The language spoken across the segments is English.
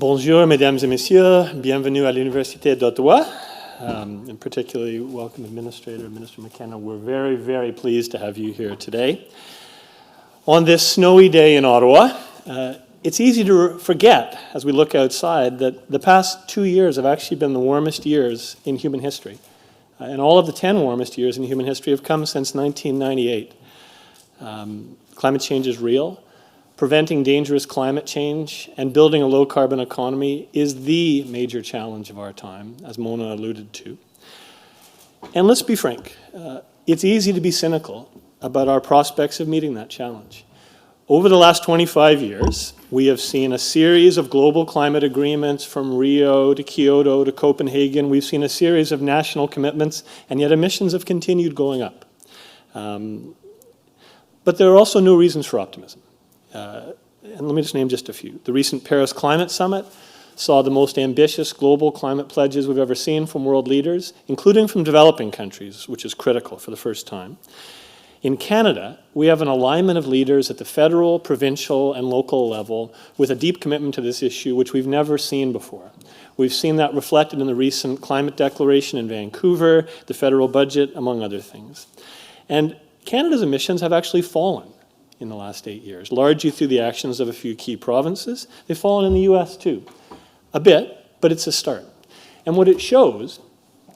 Bonjour, mesdames et messieurs. Bienvenue à l'Université d'Ottawa. And particularly welcome Administrator, Minister McKenna. We're very, very pleased to have you here today. On this snowy day in Ottawa, it's easy to forget as we look outside that the past 2 years have actually been the warmest years in human history. And all of the 10 warmest years in human history have come since 1998. Climate change is real. Preventing dangerous climate change and building a low-carbon economy is the major challenge of our time, as Mona alluded to. And let's be frank, it's easy to be cynical about our prospects of meeting that challenge. Over the last 25 years, we have seen a series of global climate agreements from Rio to Kyoto to Copenhagen. We've seen a series of national commitments, and yet emissions have continued going up. But there are also no reasons for optimism. And let me just name just a few. The recent Paris Climate Summit saw the most ambitious global climate pledges we've ever seen from world leaders, including from developing countries, which is critical for the first time. In Canada, we have an alignment of leaders at the federal, provincial, and local level with a deep commitment to this issue, which we've never seen before. We've seen that reflected in the recent climate declaration in Vancouver, the federal budget, among other things. And Canada's emissions have actually fallen in the last 8 years, largely through the actions of a few key provinces. They've fallen in the US too, a bit, but it's a start. And what it shows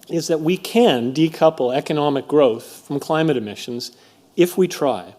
is that we can decouple economic growth from climate emissions if we try.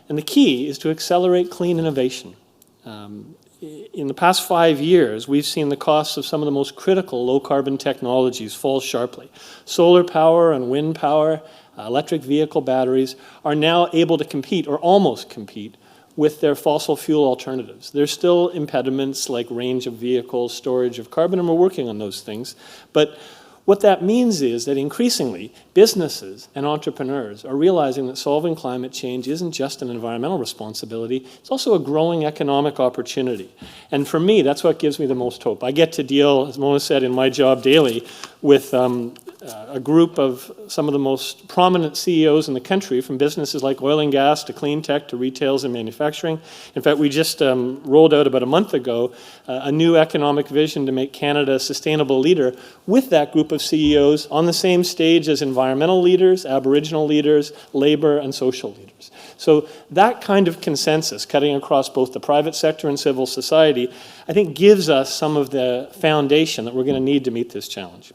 And the key is to accelerate clean innovation. In the past 5 years, we've seen the costs of some of the most critical low-carbon technologies fall sharply. Solar power and wind power, electric vehicle batteries are now able to compete, or almost compete, with their fossil fuel alternatives. There's still impediments like range of vehicles, storage of carbon, and we're working on those things. But what that means is that increasingly, businesses and entrepreneurs are realizing that solving climate change isn't just an environmental responsibility, it's also a growing economic opportunity. And for me, that's what gives me the most hope. I get to deal, as Mona said, in my job daily, with a group of some of the most prominent CEOs in the country, from businesses like oil and gas to clean tech to retails and manufacturing. In fact, we just rolled out about a month ago a new economic vision to make Canada a sustainable leader with that group of CEOs on the same stage as environmental leaders, Aboriginal leaders, labor and social leaders. So that kind of consensus cutting across both the private sector and civil society, I think gives us some of the foundation that we're going to need to meet this challenge.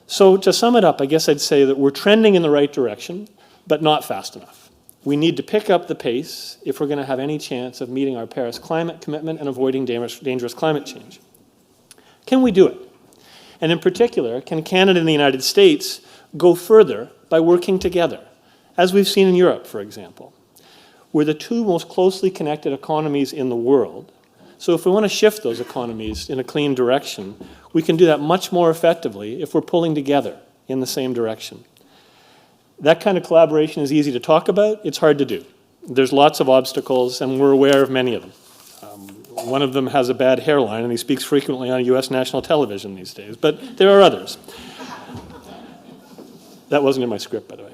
So to sum it up, I guess I'd say that we're trending in the right direction, but not fast enough. We need to pick up the pace if we're going to have any chance of meeting our Paris climate commitment and avoiding dangerous climate change. Can we do it? And in particular, can Canada and the United States go further by working together, as we've seen in Europe, for example? We're the two most closely connected economies in the world. So if we want to shift those economies in a clean direction, we can do that much more effectively if we're pulling together in the same direction. That kind of collaboration is easy to talk about. It's hard to do. There's lots of obstacles, and we're aware of many of them. One of them has a bad hairline, and he speaks frequently on US national television these days, but there are others. That wasn't in my script, by the way.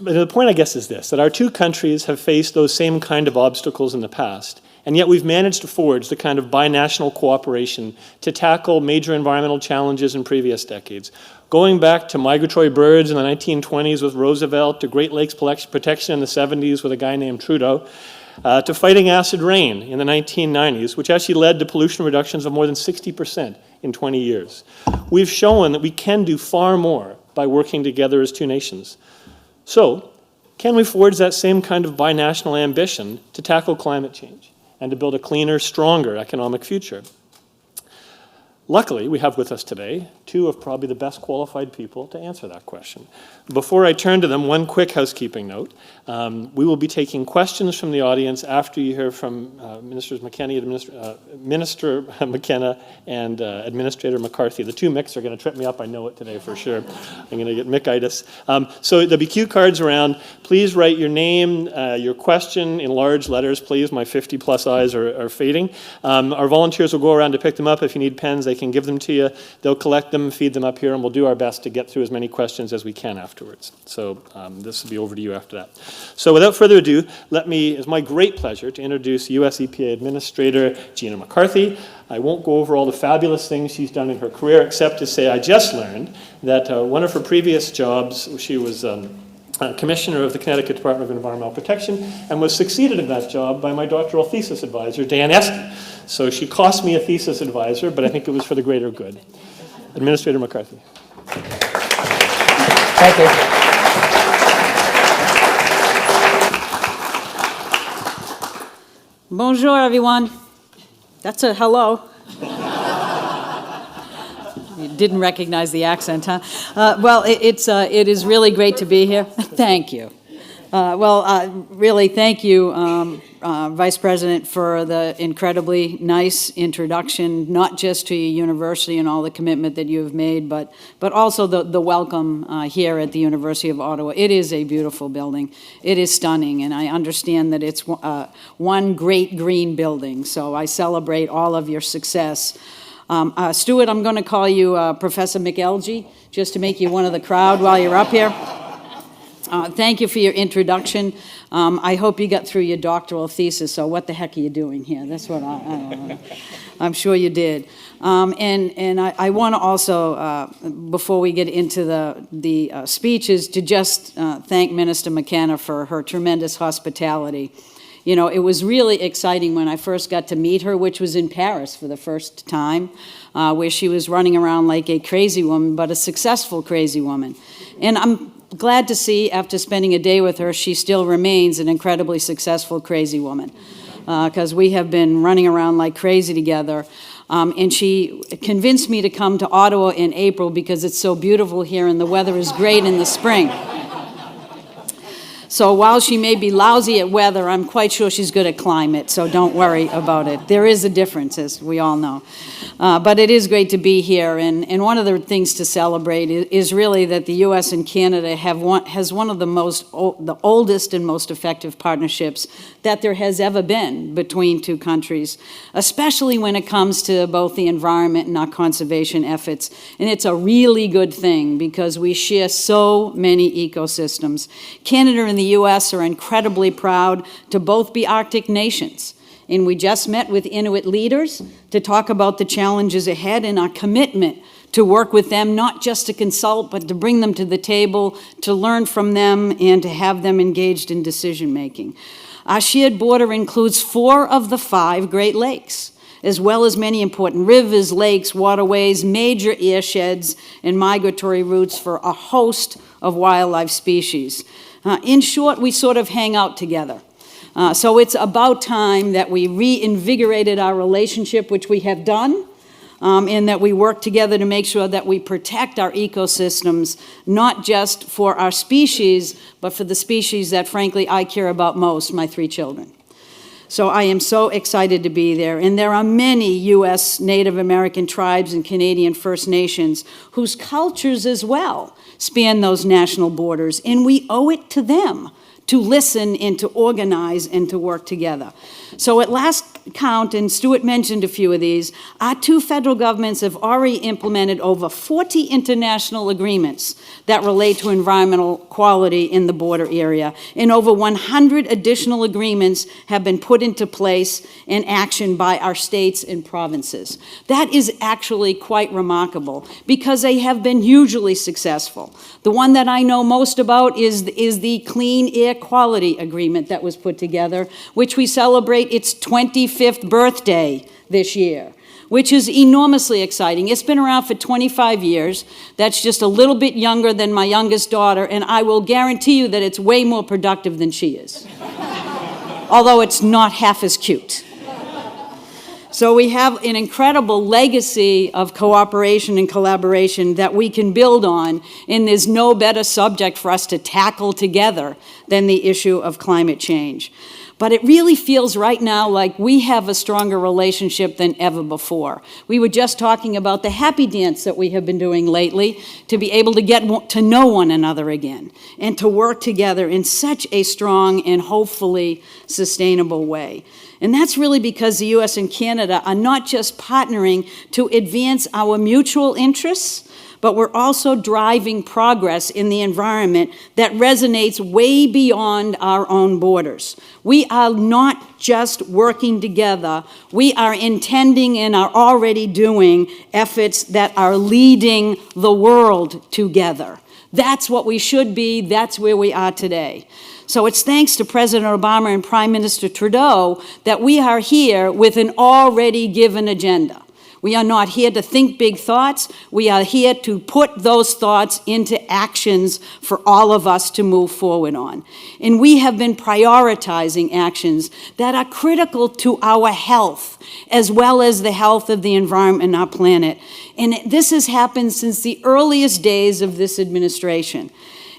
But the point, I guess, is this, that our two countries have faced those same kind of obstacles in the past, and yet we've managed to forge the kind of binational cooperation to tackle major environmental challenges in previous decades. Going back to migratory birds in the 1920s with Roosevelt, to Great Lakes protection in the 70s with a guy named Trudeau, to fighting acid rain in the 1990s, which actually led to pollution reductions of more than 60% in 20 years. We've shown that we can do far more by working together as two nations. So, can we forge that same kind of binational ambition to tackle climate change and to build a cleaner, stronger economic future? Luckily, we have with us today two of probably the best qualified people to answer that question. Before I turn to them, one quick housekeeping note. We will be taking questions from the audience after you hear from Minister McKenna and Administrator McCarthy. The two Micks are going to trip me up, I know it today for sure. I'm going to get Mickitis. So there'll be cue cards around. Please write your name, your question in large letters, please. My 50-plus eyes are fading. Our volunteers will go around to pick them up. If you need pens, they they can give them to you. They'll collect them, feed them up here, and we'll do our best to get through as many questions as we can afterwards. So this will be over to you after that. So without further ado, it's my great pleasure to introduce U.S. EPA Administrator Gina McCarthy. I won't go over all the fabulous things she's done in her career, except to say I just learned that one of her previous jobs, she was Commissioner of the Connecticut Department of Environmental Protection, and was succeeded in that job by my doctoral thesis advisor, Dan Esty. So she cost me a thesis advisor, but I think it was for the greater good. Administrator McCarthy. Thank you. Bonjour, everyone. That's a hello. You didn't recognize the accent, huh? Well, it is really great to be here. Thank you. Really, thank you, Vice President, for the incredibly nice introduction, not just to your university and all the commitment that you have made, but also the welcome here at the University of Ottawa. It is a beautiful building. It is stunning, and I understand that it's one great green building, so I celebrate all of your success. Stuart, I'm going to call you Professor McElgie, just to make you one of the crowd while you're up here. Thank you for your introduction. I hope you got through your doctoral thesis, so what the heck are you doing here? That's what I'm sure you did. And I want to also, before we get into the speeches, to just thank Minister McKenna for her tremendous hospitality. You know, it was really exciting when I first got to meet her, which was in Paris for the first time, where she was running around like a crazy woman, but a successful crazy woman. And I'm glad to see, after spending a day with her, she still remains an incredibly successful crazy woman, because we have been running around like crazy together. And she convinced me to come to Ottawa in April because it's so beautiful here and the weather is great in the spring. So while she may be lousy at weather, I'm quite sure she's good at climate, so don't worry about it. There is a difference, as we all know. But it is great to be here, and one of the things to celebrate is really that the U.S. and Canada has one of the oldest and most effective partnerships that there has ever been between two countries, especially when it comes to both the environment and our conservation efforts. And it's a really good thing because we share so many ecosystems. Canada and the U.S. are incredibly proud to both be Arctic nations. And we just met with Inuit leaders to talk about the challenges ahead and our commitment to work with them, not just to consult, but to bring them to the table, to learn from them, and to have them engaged in decision-making. Our shared border includes 4 of the 5 Great Lakes, as well as many important rivers, lakes, waterways, major airsheds, and migratory routes for a host of wildlife species. In short, we sort of hang out together. So it's about time that we reinvigorated our relationship, which we have done, and that we work together to make sure that we protect our ecosystems, not just for our species, but for the species that, frankly, I care about most, my 3 children. So I am so excited to be there. And there are many U.S. Native American tribes and Canadian First Nations whose cultures as well span those national borders, and we owe it to them to listen and to organize and to work together. So at last count, and Stuart mentioned a few of these, our 2 federal governments have already implemented over 40 international agreements that relate to environmental quality in the border area, and over 100 additional agreements have been put into place in action by our states and provinces. That is actually quite remarkable because they have been hugely successful. The one that I know most about is the Clean Air Quality Agreement that was put together, which we celebrate its 25th birthday this year, which is enormously exciting. It's been around for 25 years. That's just a little bit younger than my youngest daughter, and I will guarantee you that it's way more productive than she is, although it's not half as cute. So we have an incredible legacy of cooperation and collaboration that we can build on, and there's no better subject for us to tackle together than the issue of climate change. But it really feels right now like we have a stronger relationship than ever before. We were just talking about the happy dance that we have been doing lately to be able to get to know one another again and to work together in such a strong and hopefully sustainable way. And that's really because the U.S. and Canada are not just partnering to advance our mutual interests, but we're also driving progress in the environment that resonates way beyond our own borders. We are not just working together, we are intending and are already doing efforts that are leading the world together. That's what we should be, that's where we are today. So it's thanks to President Obama and Prime Minister Trudeau that we are here with an already given agenda. We are not here to think big thoughts. We are here to put those thoughts into actions for all of us to move forward on. And we have been prioritizing actions that are critical to our health, as well as the health of the environment and our planet. And this has happened since the earliest days of this administration.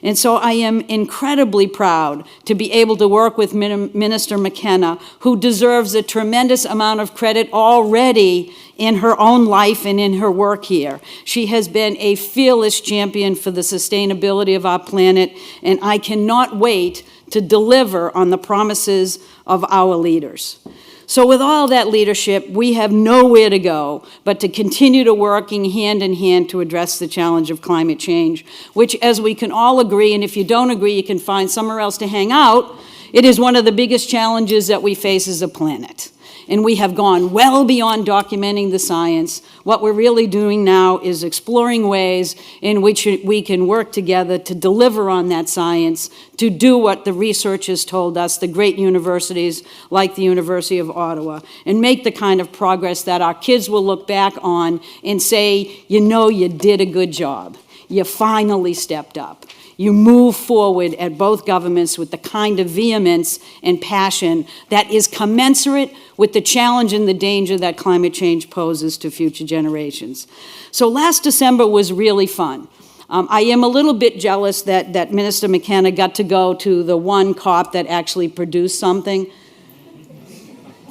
And so I am incredibly proud to be able to work with Minister McKenna, who deserves a tremendous amount of credit already in her own life and in her work here. She has been a fearless champion for the sustainability of our planet, and I cannot wait to deliver on the promises of our leaders. So with all that leadership, we have nowhere to go but to continue to working hand in hand to address the challenge of climate change, which, as we can all agree, and if you don't agree, you can find somewhere else to hang out, it is one of the biggest challenges that we face as a planet. And we have gone well beyond documenting the science. What we're really doing now is exploring ways in which we can work together to deliver on that science, to do what the research has told us, the great universities like the University of Ottawa, and make the kind of progress that our kids will look back on and say, you know, you did a good job. You finally stepped up. You move forward at both governments with the kind of vehemence and passion that is commensurate with the challenge and the danger that climate change poses to future generations. So last December was really fun. I am a little bit jealous that Minister McKenna got to go to the one COP that actually produced something.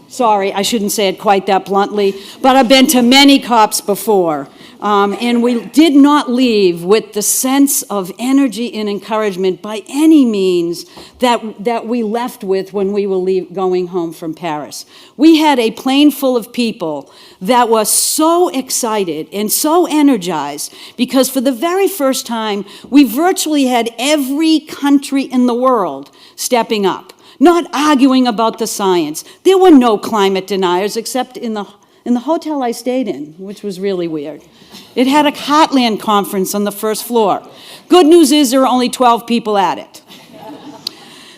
Sorry, I shouldn't say it quite that bluntly, but I've been to many COPs before. And we did not leave with the sense of energy and encouragement by any means that we left with when we were going home from Paris. We had a plane full of people that was so excited and so energized because for the very first time, we virtually had every country in the world stepping up, not arguing about the science. There were no climate deniers except in the hotel I stayed in, which was really weird. It had a Heartland conference on the first floor. Good news is there were only 12 people at it.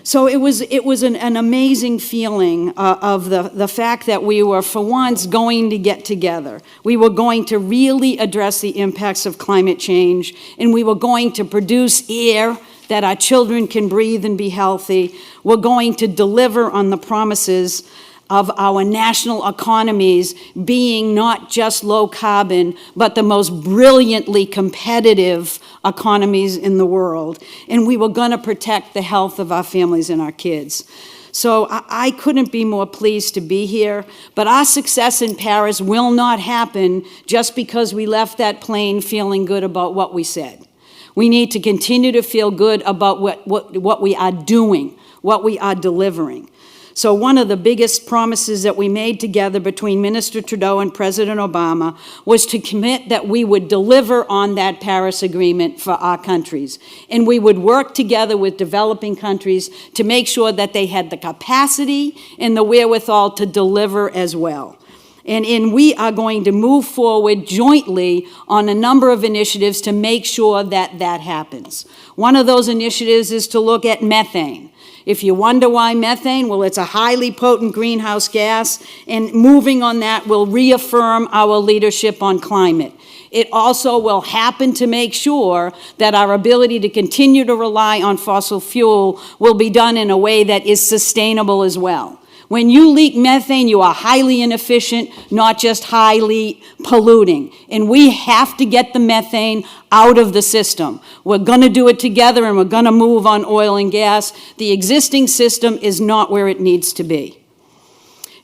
So it was an amazing feeling of the fact that we were, for once, going to get together. We were going to really address the impacts of climate change, and we were going to produce air that our children can breathe and be healthy. We're going to deliver on the promises of our national economies being not just low carbon, but the most brilliantly competitive economies in the world. And we were going to protect the health of our families and our kids. So I couldn't be more pleased to be here, but our success in Paris will not happen just because we left that plane feeling good about what we said. We need to continue to feel good about what we are doing, what we are delivering. So one of the biggest promises that we made together between Minister Trudeau and President Obama was to commit that we would deliver on that Paris Agreement for our countries. And we would work together with developing countries to make sure that they had the capacity and the wherewithal to deliver as well. And we are going to move forward jointly on a number of initiatives to make sure that that happens. One of those initiatives is to look at methane. If you wonder why methane, well, it's a highly potent greenhouse gas, and moving on that will reaffirm our leadership on climate. It also will happen to make sure that our ability to continue to rely on fossil fuel will be done in a way that is sustainable as well. When you leak methane, you are highly inefficient, not just highly polluting. And we have to get the methane out of the system. We're going to do it together, and we're going to move on oil and gas. The existing system is not where it needs to be.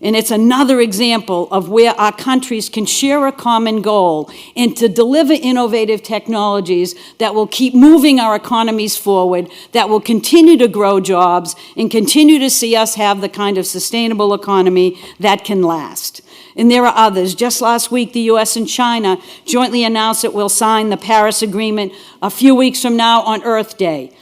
And it's another example of where our countries can share a common goal and to deliver innovative technologies that will keep moving our economies forward, that will continue to grow jobs and continue to see us have the kind of sustainable economy that can last. And there are others. Just last week, the U.S. and China jointly announced that we'll sign the Paris Agreement a few weeks from now on Earth Day.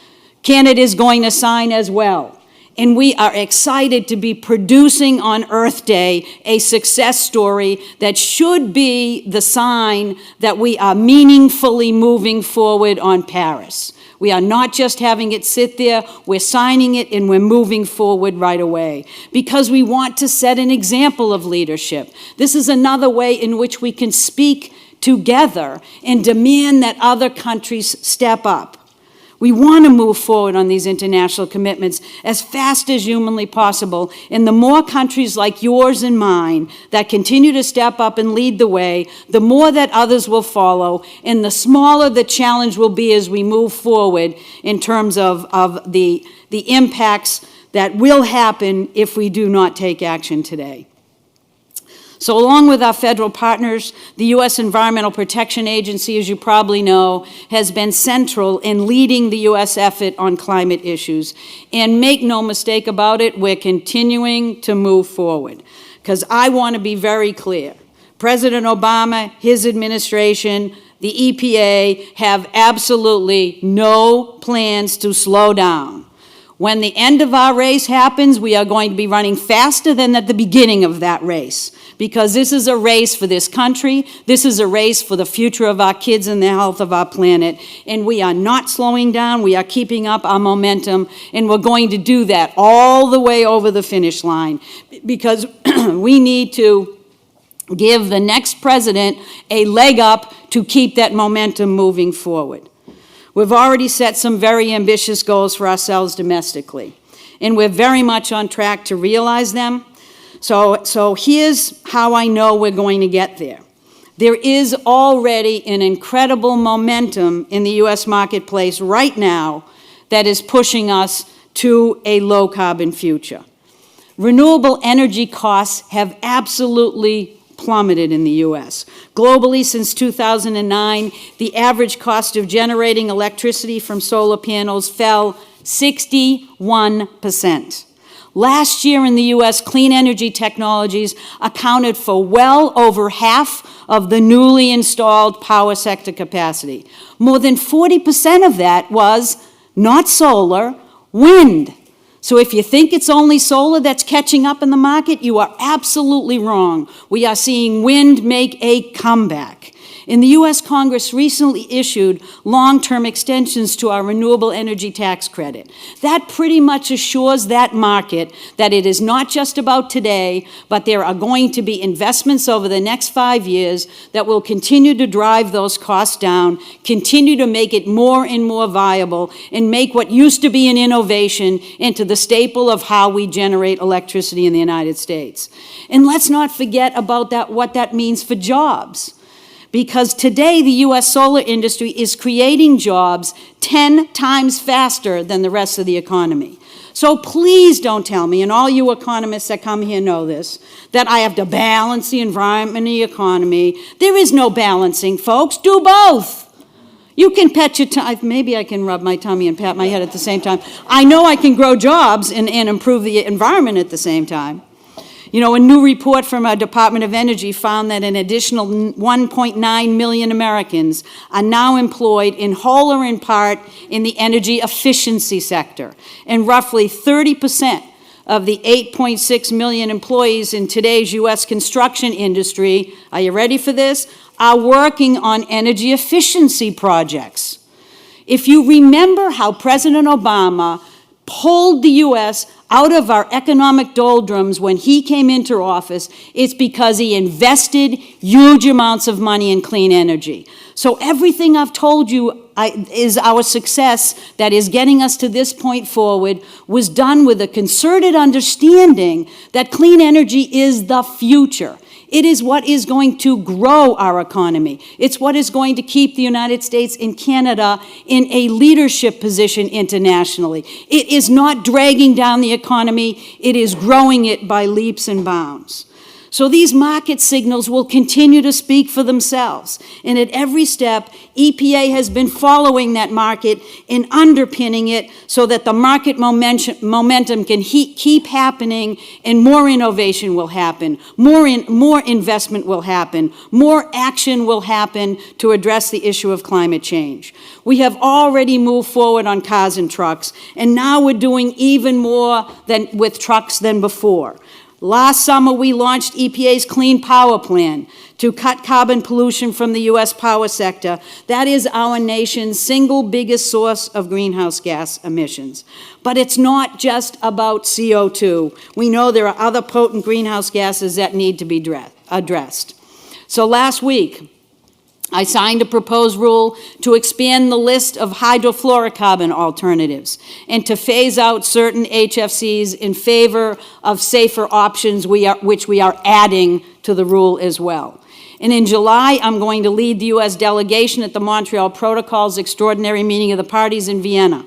Canada is going to sign as well. And we are excited to be producing on Earth Day a success story that should be the sign that we are meaningfully moving forward on Paris. We are not just having it sit there, we're signing it and we're moving forward right away because we want to set an example of leadership. This is another way in which we can speak together and demand that other countries step up. We want to move forward on these international commitments as fast as humanly possible, and the more countries like yours and mine that continue to step up and lead the way, the more that others will follow, and the smaller the challenge will be as we move forward in terms of the impacts that will happen if we do not take action today. So along with our federal partners, the U.S. Environmental Protection Agency, as you probably know, has been central in leading the U.S. effort on climate issues. And make no mistake about it, we're continuing to move forward. Because I want to be very clear. President Obama, his administration, the EPA have absolutely no plans to slow down. When the end of our race happens, we are going to be running faster than at the beginning of that race. Because this is a race for this country, this is a race for the future of our kids and the health of our planet, and we are not slowing down, we are keeping up our momentum, and we're going to do that all the way over the finish line, because we need to give the next president a leg up to keep that momentum moving forward. We've already set some very ambitious goals for ourselves domestically, and we're very much on track to realize them. So here's how I know we're going to get there. There is already an incredible momentum in the U.S. marketplace right now that is pushing us to a low-carbon future. Renewable energy costs have absolutely plummeted in the U.S. Globally, since 2009, the average cost of generating electricity from solar panels fell 61%. Last year in the U.S., clean energy technologies accounted for well over half of the newly installed power sector capacity. More than 40% of that was not solar, wind. So if you think it's only solar that's catching up in the market, you are absolutely wrong. We are seeing wind make a comeback. And the U.S. Congress recently issued long-term extensions to our renewable energy tax credit. That pretty much assures that market that it is not just about today, but there are going to be investments over the next 5 years that will continue to drive those costs down, continue to make it more and more viable, and make what used to be an innovation into the staple of how we generate electricity in the United States. And let's not forget about that, what that means for jobs. Because today the U.S. solar industry is creating jobs 10 times faster than the rest of the economy. So please don't tell me, and all you economists that come here know this, that I have to balance the environment and the economy. There is no balancing, folks. Do both. You can pet your tummy. Maybe I can rub my tummy and pat my head at the same time. I know I can grow jobs and improve the environment at the same time. You know, a new report from our Department of Energy found that an additional 1.9 million Americans are now employed in whole or in part in the energy efficiency sector. And roughly 30% of the 8.6 million employees in today's U.S. construction industry, are you ready for this, are working on energy efficiency projects. If you remember how President Obama pulled the U.S. out of our economic doldrums when he came into office, it's because he invested huge amounts of money in clean energy. So everything I've told you is our success that is getting us to this point forward was done with a concerted understanding that clean energy is the future. It is what is going to grow our economy. It's what is going to keep the United States and Canada in a leadership position internationally. It is not dragging down the economy, it is growing it by leaps and bounds. So these market signals will continue to speak for themselves. And at every step, EPA has been following that market and underpinning it so that the market momentum can keep happening and more innovation will happen, more investment will happen, more action will happen to address the issue of climate change. We have already moved forward on cars and trucks, and now we're doing even more with trucks than before. Last summer, we launched EPA's Clean Power Plan to cut carbon pollution from the U.S. power sector. That is our nation's single biggest source of greenhouse gas emissions. But it's not just about CO2. We know there are other potent greenhouse gases that need to be addressed. So last week, I signed a proposed rule to expand the list of hydrofluorocarbon alternatives and to phase out certain HFCs in favor of safer options, which we are adding to the rule as well. And in July, I'm going to lead the U.S. delegation at the Montreal Protocol's extraordinary meeting of the parties in Vienna.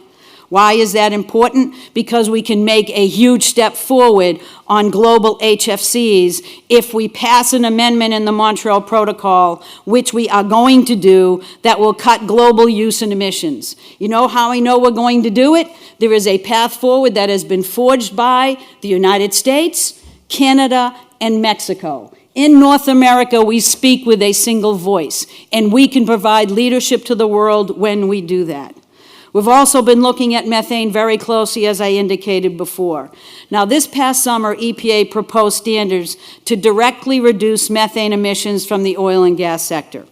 Why is that important? Because we can make a huge step forward on global HFCs if we pass an amendment in the Montreal Protocol, which we are going to do, that will cut global use and emissions. You know how I know we're going to do it? There is a path forward that has been forged by the United States, Canada, and Mexico. In North America, we speak with a single voice, and we can provide leadership to the world when we do that. We've also been looking at methane very closely, as I indicated before. Now, this past summer, EPA proposed standards to directly reduce methane emissions from the oil and gas sector.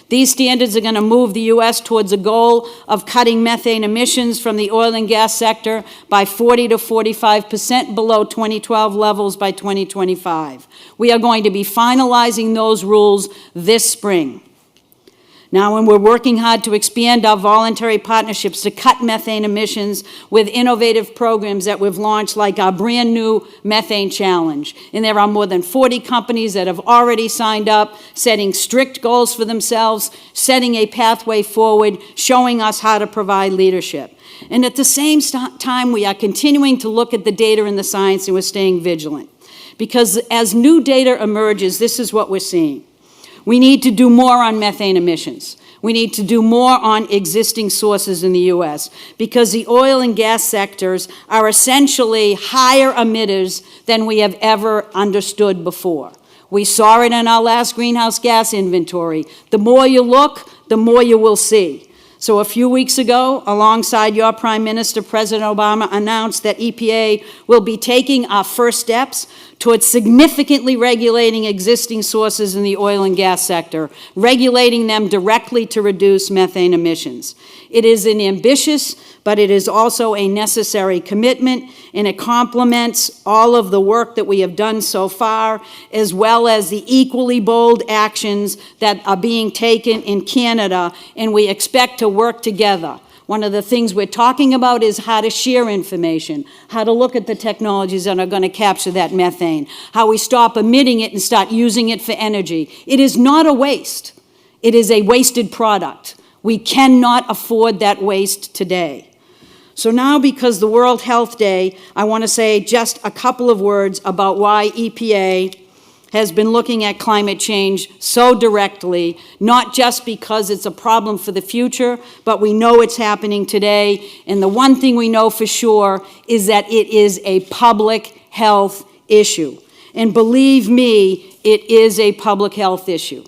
These standards are going to move the U.S. towards a goal of cutting methane emissions from the oil and gas sector by 40 to 45% below 2012 levels by 2025. We are going to be finalizing those rules this spring. Now, when we're working hard to expand our voluntary partnerships to cut methane emissions with innovative programs that we've launched, like our brand new Methane Challenge. And there are more than 40 companies that have already signed up, setting strict goals for themselves, setting a pathway forward, showing us how to provide leadership. And at the same time, we are continuing to look at the data and the science, and we're staying vigilant. Because as new data emerges, this is what we're seeing. We need to do more on methane emissions. We need to do more on existing sources in the U.S. because the oil and gas sectors are essentially higher emitters than we have ever understood before. We saw it in our last greenhouse gas inventory. The more you look, the more you will see. So a few weeks ago, alongside your Prime Minister, President Obama announced that EPA will be taking our first steps towards significantly regulating existing sources in the oil and gas sector, regulating them directly to reduce methane emissions. It is an ambitious, but it is also a necessary commitment, and it complements all of the work that we have done so far, as well as the equally bold actions that are being taken in Canada, and we expect to work together. One of the things we're talking about is how to share information, how to look at the technologies that are going to capture that methane, how we stop emitting it and start using it for energy. It is not a waste. It is a wasted product. We cannot afford that waste today. So now, because the World Health Day, I want to say just a couple of words about why EPA has been looking at climate change so directly, not just because it's a problem for the future, but we know it's happening today. And the one thing we know for sure is that it is a public health issue. And believe me, it is a public health issue.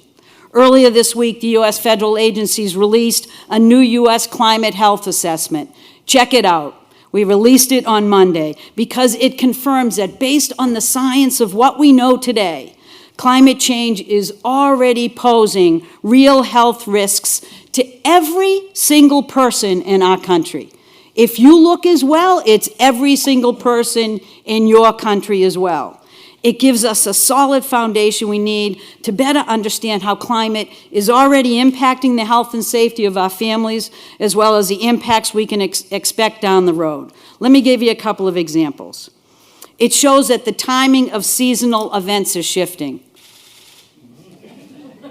Earlier this week, the U.S. federal agencies released a new U.S. climate health assessment. Check it out. We released it on Monday because it confirms that based on the science of what we know today, climate change is already posing real health risks to every single person in our country. If you look as well, it's every single person in your country as well. It gives us a solid foundation we need to better understand how climate is already impacting the health and safety of our families, as well as the impacts we can expect down the road. Let me give you a couple of examples. It shows that the timing of seasonal events is shifting.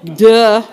Duh.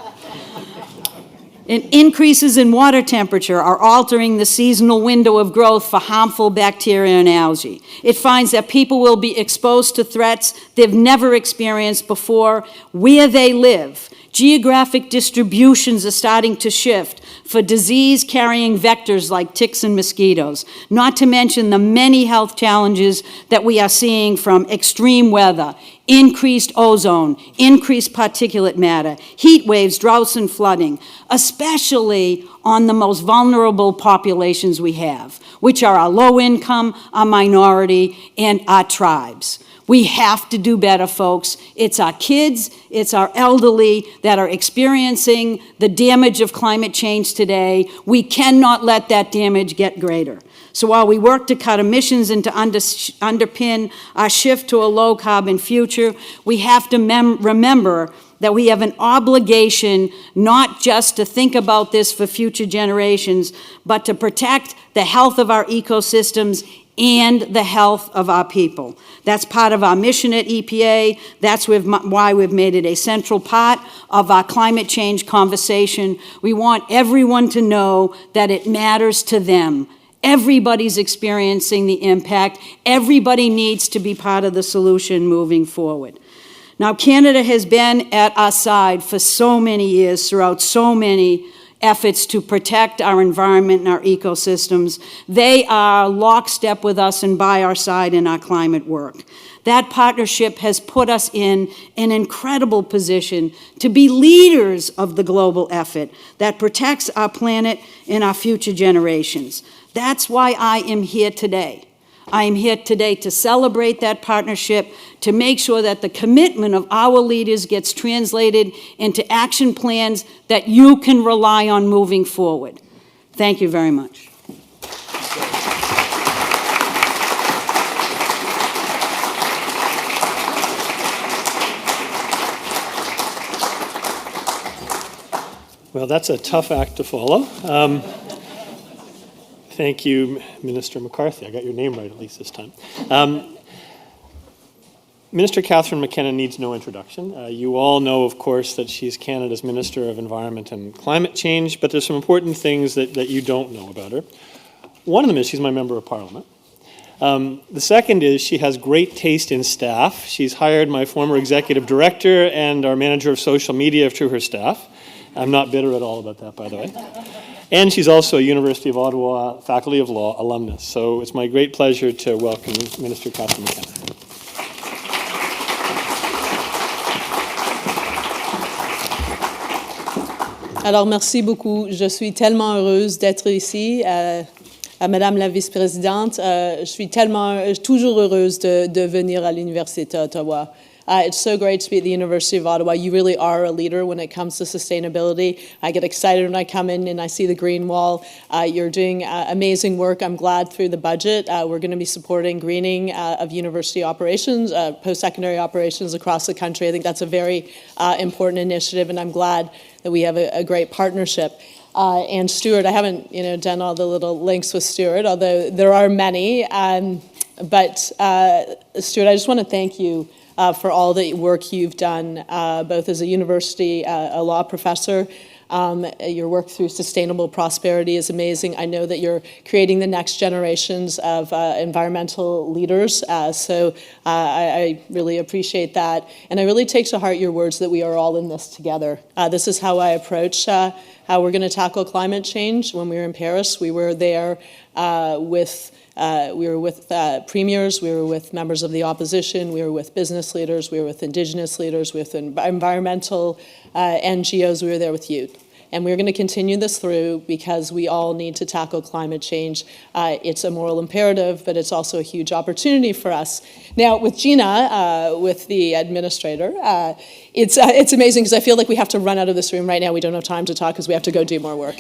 And increases in water temperature are altering the seasonal window of growth for harmful bacteria and algae. It finds that people will be exposed to threats they've never experienced before where they live. Geographic distributions are starting to shift for disease-carrying vectors like ticks and mosquitoes, not to mention the many health challenges that we are seeing from extreme weather, increased ozone, increased particulate matter, heat waves, droughts, and flooding, especially on the most vulnerable populations we have, which are our low income, our minority, and our tribes. We have to do better, folks. It's our kids, it's our elderly that are experiencing the damage of climate change today. We cannot let that damage get greater. So while we work to cut emissions and to underpin our shift to a low-carbon future, we have to remember that we have an obligation not just to think about this for future generations, but to protect the health of our ecosystems and the health of our people. That's part of our mission at EPA. That's why we've made it a central part of our climate change conversation. We want everyone to know that it matters to them. Everybody's experiencing the impact. Everybody needs to be part of the solution moving forward. Now, Canada has been at our side for so many years throughout so many efforts to protect our environment and our ecosystems. They are lockstep with us and by our side in our climate work. That partnership has put us in an incredible position to be leaders of the global effort that protects our planet and our future generations. That's why I am here today. I am here today to celebrate that partnership, to make sure that the commitment of our leaders gets translated into action plans that you can rely on moving forward. Thank you very much. Well, that's a tough act to follow. Thank you, Minister McCarthy. I got your name right at least this time. Minister Catherine McKenna needs no introduction. You all know, of course, that she's Canada's Minister of Environment and Climate Change, but there's some important things that you don't know about her. One of them is she's my Member of Parliament. The second is she has great taste in staff. She's hired my former Executive Director and our Manager of Social Media to her staff. I'm not bitter at all about that, by the way. And she's also a University of Ottawa Faculty of Law alumnus. So it's my great pleasure to welcome Minister Catherine McKenna. Alors, merci beaucoup. Je suis tellement heureuse d'être ici. À Madame la vice-présidente, je suis toujours heureuse de venir à l'Université d'Ottawa. It's so great to be at the University of Ottawa. You really are a leader when it comes to sustainability. I get excited when I come in and I see the green wall. You're doing amazing work. I'm glad through the budget we're going to be supporting greening of university operations, post-secondary operations across the country. I think that's a very important initiative, and I'm glad that we have a great partnership. And Stuart, I haven't done all the little links with Stuart, although there are many. But Stuart, I just want to thank you for all the work you've done, both as a university, a law professor. Your work through sustainable prosperity is amazing. I know that you're creating the next generations of environmental leaders, so I really appreciate that. And I really take to heart your words that we are all in this together. This is how I approach how we're going to tackle climate change. When we were in Paris, we were there with premiers, we were with members of the opposition, we were with business leaders, we were with Indigenous leaders, with environmental NGOs, we were there with youth. And we're going to continue this through because we all need to tackle climate change. It's a moral imperative, but it's also a huge opportunity for us. Now, with Gina, with the administrator, it's amazing because I feel like we have to run out of this room right now. We don't have time to talk because we have to go do more work.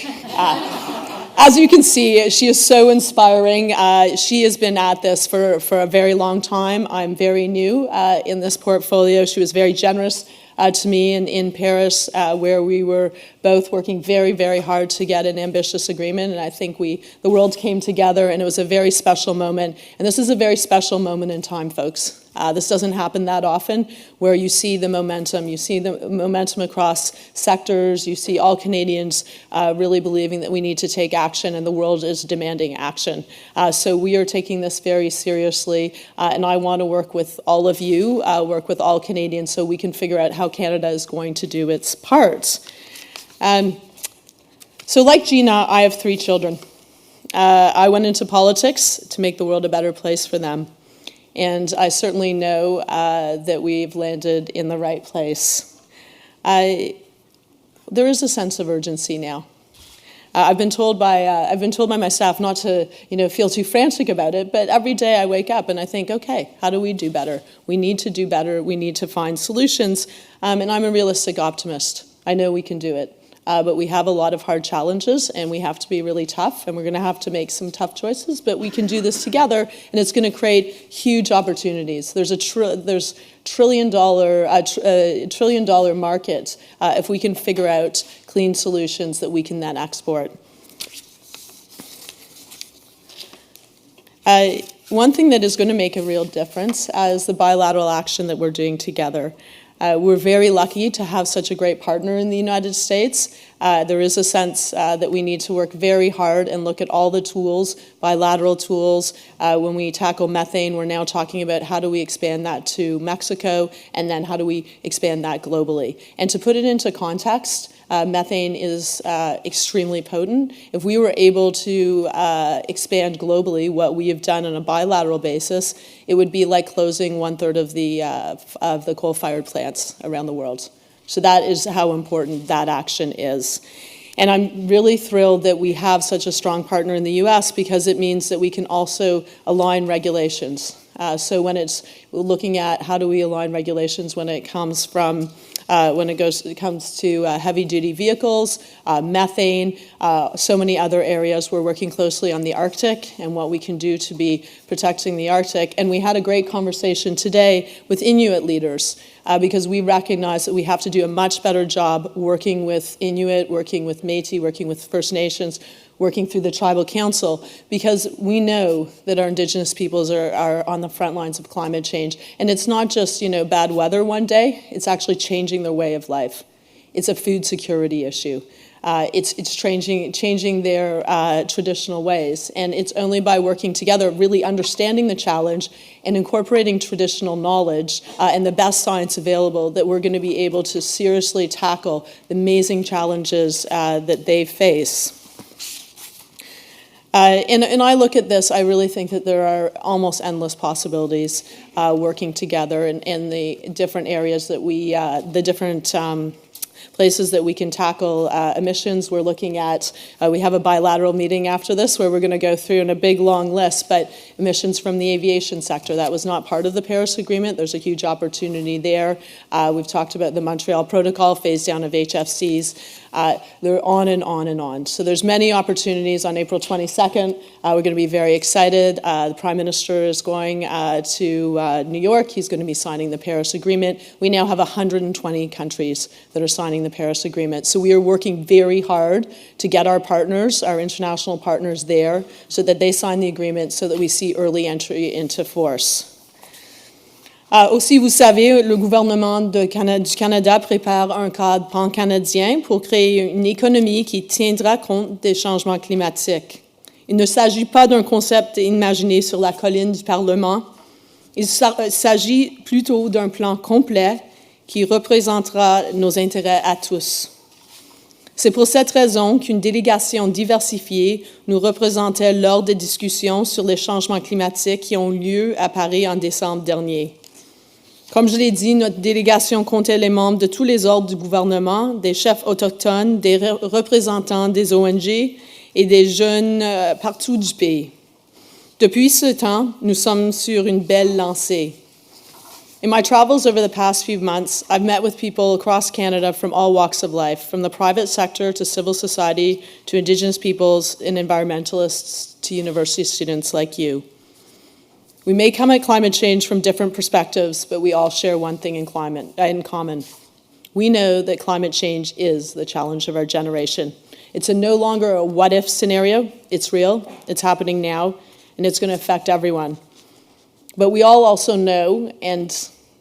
As you can see, she is so inspiring. She has been at this for a very long time. I'm very new in this portfolio. She was very generous to me in Paris, where we were both working very, very hard to get an ambitious agreement. And I think the world came together, and it was a very special moment. And this is a very special moment in time, folks. This doesn't happen that often, where you see the momentum. You see the momentum across sectors. You see all Canadians really believing that we need to take action, and the world is demanding action. So we are taking this very seriously, and I want to work with all of you, work with all Canadians, so we can figure out how Canada is going to do its part. So like Gina, I have 3 children. I went into politics to make the world a better place for them. And I certainly know that we've landed in the right place. There is a sense of urgency now. I've been told by my staff not to, feel too frantic about it. But every day I wake up and I think, okay, how do we do better? We need to do better. We need to find solutions. And I'm a realistic optimist. I know we can do it. But we have a lot of hard challenges, and we have to be really tough, and we're going to have to make some tough choices, but we can do this together, and it's going to create huge opportunities. There's $1 trillion market if we can figure out clean solutions that we can then export. One thing that is going to make a real difference is the bilateral action that we're doing together. We're very lucky to have such a great partner in the United States. There is a sense that we need to work very hard and look at all the tools, bilateral tools. When we tackle methane, we're now talking about how do we expand that to Mexico, and then how do we expand that globally. And to put it into context, methane is extremely potent. If we were able to expand globally what we have done on a bilateral basis, it would be like closing 1/3 of the coal-fired plants around the world. So that is how important that action is. And I'm really thrilled that we have such a strong partner in the U.S. because it means that we can also align regulations. So when it's looking at how do we align regulations when it comes from it comes to heavy-duty vehicles, methane, so many other areas. We're working closely on the Arctic and what we can do to be protecting the Arctic. And we had a great conversation today with Inuit leaders because we recognize that we have to do a much better job working with Inuit, working with Métis, working with First Nations, working through the Tribal Council, because we know that our Indigenous peoples are on the front lines of climate change. And it's not just, bad weather one day, it's actually changing their way of life. It's a food security issue. It's changing their traditional ways. And it's only by working together, really understanding the challenge and incorporating traditional knowledge and the best science available that we're going to be able to seriously tackle the amazing challenges that they face. And I look at this, I really think that there are almost endless possibilities working together in the different areas that the different places that we can tackle emissions. We're looking at, we have a bilateral meeting after this where we're going to go through in a big long list, but emissions from the aviation sector, that was not part of the Paris Agreement. There's a huge opportunity there. We've talked about the Montreal Protocol, phase down of HFCs. They're on and on and on. So there's many opportunities. On April 22nd, we're going to be very excited. The Prime Minister is going to New York. He's going to be signing the Paris Agreement. We now have 120 countries that are signing the Paris Agreement. So we are working very hard to get our partners, our international partners there, so that they sign the agreement so that we see early entry into force. Aussi, vous savez, le gouvernement du Canada prépare un cadre pan-canadien pour créer une économie qui tiendra compte des changements climatiques. Il ne s'agit pas d'un concept imaginé sur la colline du Parlement. Il s'agit plutôt d'un plan complet qui représentera nos intérêts à tous. C'est pour cette raison qu'une délégation diversifiée nous représentait lors des discussions sur les changements climatiques qui ont eu lieu à Paris en décembre dernier. Comme je l'ai dit, notre délégation comptait les membres de tous les ordres du gouvernement, des chefs autochtones, des représentants des ONG et des jeunes partout du pays. Depuis ce temps, nous sommes sur une belle lancée. In my travels over the past few months, I've met with people across Canada from all walks of life, from the private sector to civil society to Indigenous peoples and environmentalists to university students like you. We may come at climate change from different perspectives, but we all share one thing in common. We know that climate change is the challenge of our generation. It's no longer a what-if scenario. It's real, it's happening now, and it's going to affect everyone. But we all also know, and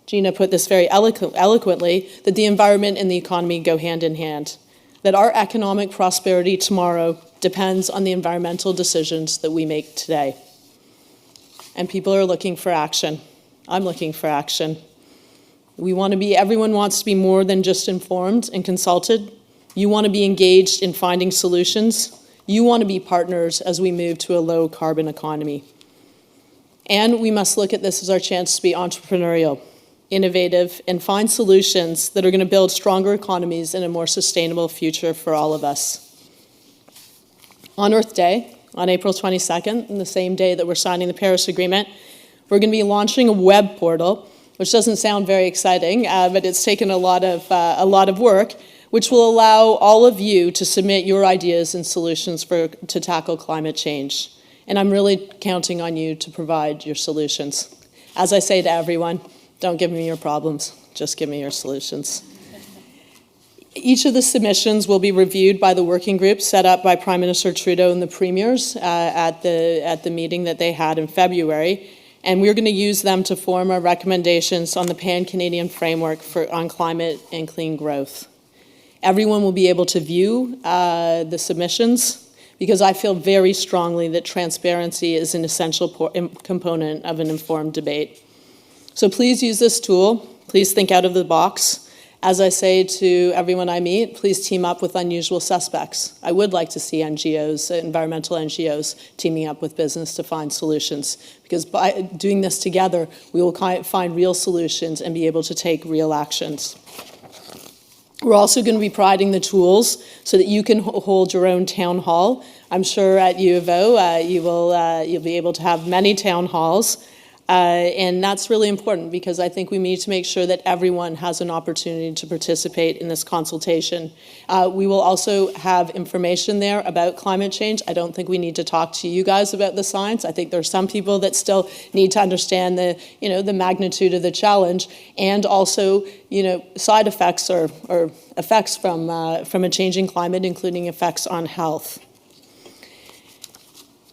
Gina put this very eloquently, that the environment and the economy go hand in hand, that our economic prosperity tomorrow depends on the environmental decisions that we make today. And people are looking for action. I'm looking for action. Everyone wants to be more than just informed and consulted. You want to be engaged in finding solutions. You want to be partners as we move to a low carbon economy. And we must look at this as our chance to be entrepreneurial, innovative, and find solutions that are going to build stronger economies and a more sustainable future for all of us. On Earth Day, on April 22nd, and the same day that we're signing the Paris Agreement, we're going to be launching a web portal, which doesn't sound very exciting, but it's taken a lot of work, which will allow all of you to submit your ideas and solutions to tackle climate change. And I'm really counting on you to provide your solutions. As I say to everyone, don't give me your problems, just give me your solutions. Each of the submissions will be reviewed by the working group set up by Prime Minister Trudeau and the premiers at the meeting that they had in February. And we're going to use them to form our recommendations on the Pan-Canadian framework on climate and clean growth. Everyone will be able to view the submissions, because I feel very strongly that transparency is an essential component of an informed debate. So please use this tool. Please think out of the box. As I say to everyone I meet, please team up with unusual suspects. I would like to see NGOs, environmental NGOs, teaming up with business to find solutions, because by doing this together, we will find real solutions and be able to take real actions. We're also going to be providing the tools so that you can hold your own town hall. I'm sure at U of O you'll be able to have many town halls, and that's really important because I think we need to make sure that everyone has an opportunity to participate in this consultation. We will also have information there about climate change. I don't think we need to talk to you guys about the science. I think there are some people that still need to understand the magnitude of the challenge, and also side effects or effects from a changing climate, including effects on health.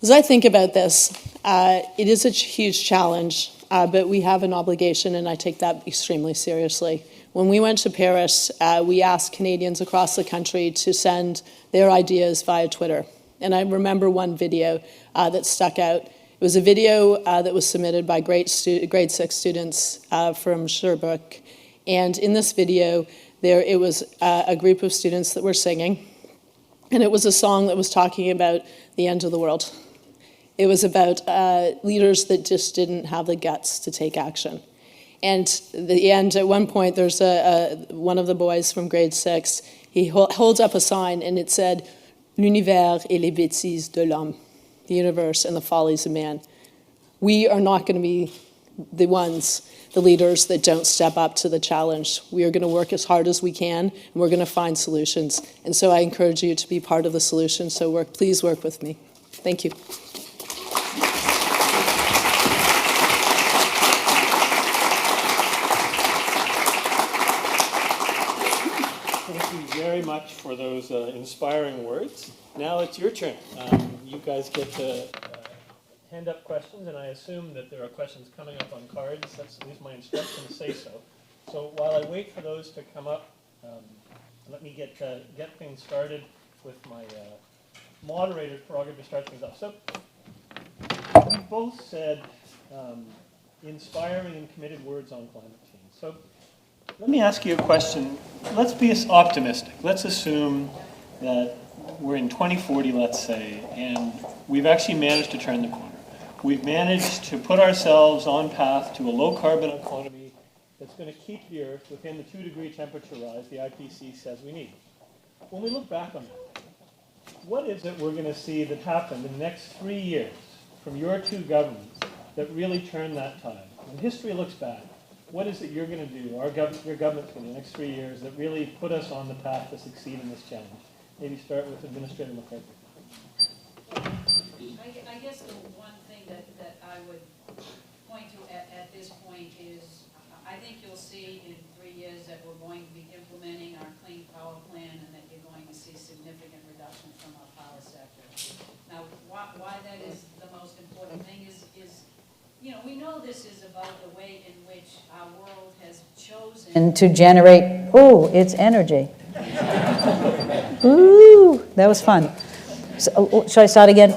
As I think about this, it is a huge challenge, but we have an obligation, and I take that extremely seriously. When we went to Paris, we asked Canadians across the country to send their ideas via Twitter. And I remember one video that stuck out. It was a video that was submitted by grade 6 students from Sherbrooke. And in this video, it was a group of students that were singing. And it was a song that was talking about the end of the world. It was about leaders that just didn't have the guts to take action. And at one point, there's one of the boys from grade 6, he holds up a sign and it said, "L'univers et les bêtises de l'homme," the universe and the follies of man. We are not going to be the leaders that don't step up to the challenge. We are going to work as hard as we can, and we're going to find solutions. And so I encourage you to be part of the solution, so please work with me. Thank you. Very much for those inspiring words. Now it's your turn. You guys get to hand up questions, and I assume that there are questions coming up on cards. That's at least my instructions say so. So while I wait for those to come up, let me get things started with my moderator's prerogative to start things off. So you both said inspiring and committed words on climate change. So let me ask you a question. Let's be optimistic. Let's assume that we're in 2040, let's say, and we've actually managed to turn the corner. We've managed to put ourselves on path to a low-carbon economy that's going to keep the Earth within the 2-degree temperature rise the IPCC says we need. When we look back on that, what is it we're going to see that happened in the next 3 years from your two governments that really turned that tide? When history looks back, what is it you're going to do, your government's going to do in the next 3 years that really put us on the path to succeed in this challenge? Maybe start with Administrator McCarthy. I guess the one thing that I would point to at this point is I think you'll see in 3 years that we're going to be implementing our clean power plan and that you're going to see significant reduction from our power sector. Now, why that is the most important thing is, you know, we know this is about the way in which our world has chosen to generate, it's energy. Ooh, that was fun. So, should I start again?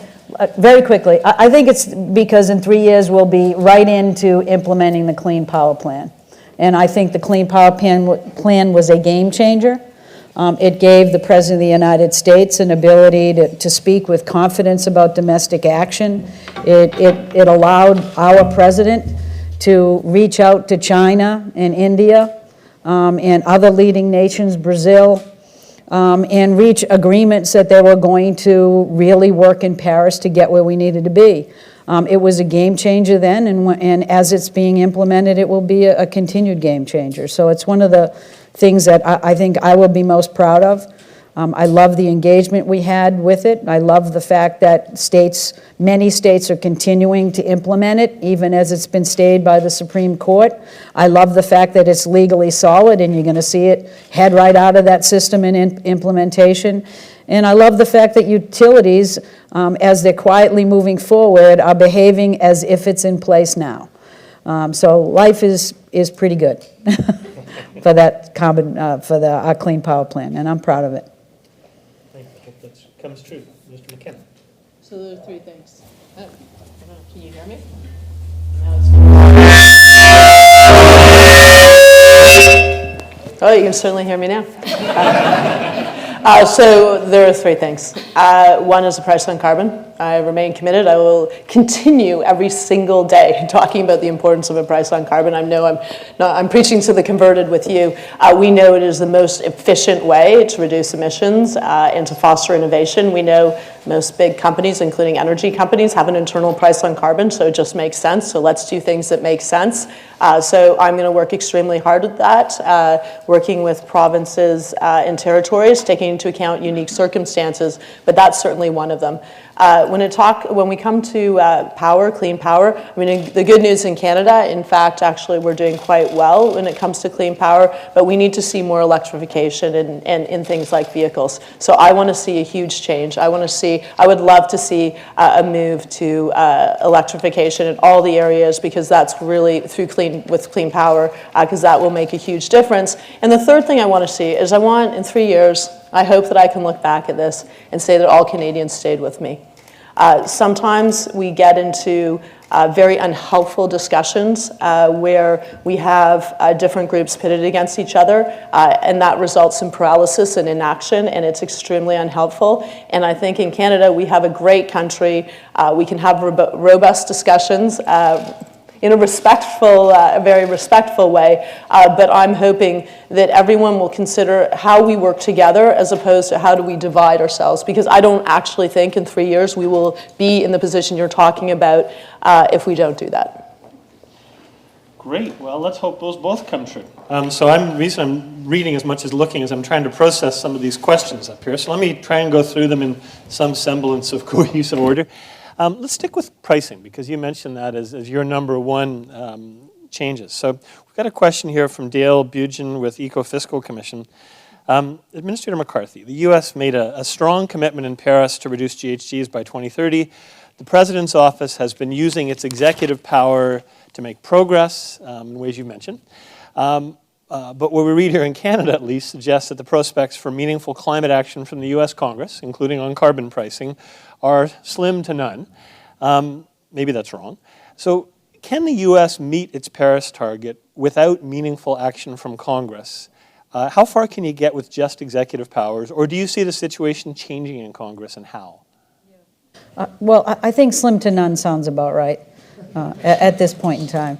Very quickly. I think it's because in 3 years we'll be right into implementing the Clean Power Plan. And I think the Clean Power Plan was a game changer. It gave the President of the United States an ability to speak with confidence about domestic action. It allowed our President to reach out to China and India and other leading nations, Brazil, and reach agreements that they were going to really work in Paris to get where we needed to be. It was a game changer then, and as it's being implemented, it will be a continued game changer. So it's one of the things that I think I will be most proud of. I love the engagement we had with it. I love the fact that many states are continuing to implement it, even as it's been stayed by the Supreme Court. I love the fact that it's legally solid, and you're going to see it head right out of that system in implementation. And I love the fact that utilities, as they're quietly moving forward, are behaving as if it's in place now. So life is pretty good for that our Clean Power Plan, and I'm proud of it. I think that comes true. Mr. McKenna. So there are 3 things. Oh, can you hear me? Oh, you can certainly hear me now. So there are 3 things. One is the price on carbon. I remain committed. I will continue every single day talking about the importance of a price on carbon. I know I'm preaching to the converted with you. We know it is the most efficient way to reduce emissions and to foster innovation. We know most big companies, including energy companies, have an internal price on carbon, so it just makes sense. So let's do things that make sense. So I'm going to work extremely hard at that, working with provinces and territories, taking into account unique circumstances, but that's certainly one of them. When we come to power, clean power, I mean, the good news in Canada, in fact, actually we're doing quite well when it comes to clean power, but we need to see more electrification in things like vehicles. So I want to see a huge change. I would love to see a move to electrification in all the areas, because that's really with clean power, because that will make a huge difference. And the third thing I want to see is in 3 years, I hope that I can look back at this and say that all Canadians stayed with me. Sometimes we get into very unhelpful discussions where we have different groups pitted against each other, and that results in paralysis and inaction, and it's extremely unhelpful. And I think in Canada, we have a great country. We can have robust discussions in a very respectful way, but I'm hoping that everyone will consider how we work together as opposed to how do we divide ourselves, because I don't actually think in 3 years we will be in the position you're talking about if we don't do that. Great. Well, let's hope those both come true. The reason I'm reading as much as looking is I'm trying to process some of these questions up here. So let me try and go through them in some semblance of cohesive order. Let's stick with pricing, because you mentioned that as your number one changes. So we've got a question here from Dale Bugen with Eco-Fiscal Commission. Administrator McCarthy, the U.S. made a strong commitment in Paris to reduce GHGs by 2030. The President's office has been using its executive power to make progress in ways you mentioned. But what we read here in Canada, at least, suggests that the prospects for meaningful climate action from the U.S. Congress, including on carbon pricing, are slim to none. Maybe that's wrong. So can the U.S. meet its Paris target without meaningful action from Congress? How far can you get with just executive powers, or do you see the situation changing in Congress, and how? Well, I think slim to none sounds about right at this point in time.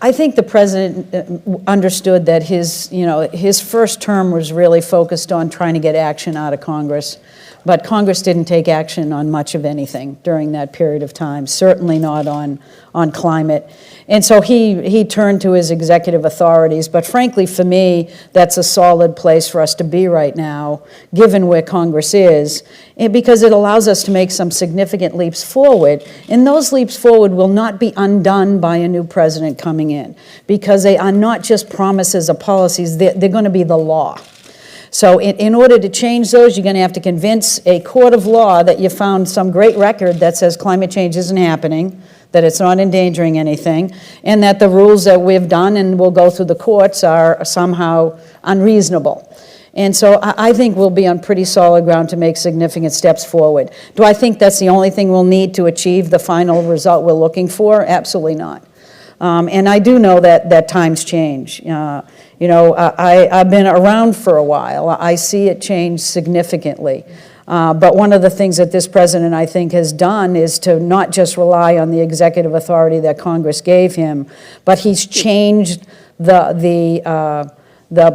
I think the president understood that his first term was really focused on trying to get action out of Congress, but Congress didn't take action on much of anything during that period of time, certainly not on climate. And so he turned to his executive authorities, but frankly, for me, that's a solid place for us to be right now, given where Congress is, because it allows us to make some significant leaps forward, and those leaps forward will not be undone by a new president coming in, because they are not just promises or policies, they're going to be the law. So in order to change those, you're going to have to convince a court of law that you found some great record that says climate change isn't happening, that it's not endangering anything, and that the rules that we've done and will go through the courts are somehow unreasonable. And so I think we'll be on pretty solid ground to make significant steps forward. Do I think that's the only thing we'll need to achieve the final result we're looking for? Absolutely not. And I do know that times change. I've been around for a while. I see it change significantly. But one of the things that this president, I think, has done is to not just rely on the executive authority that Congress gave him, but he's changed the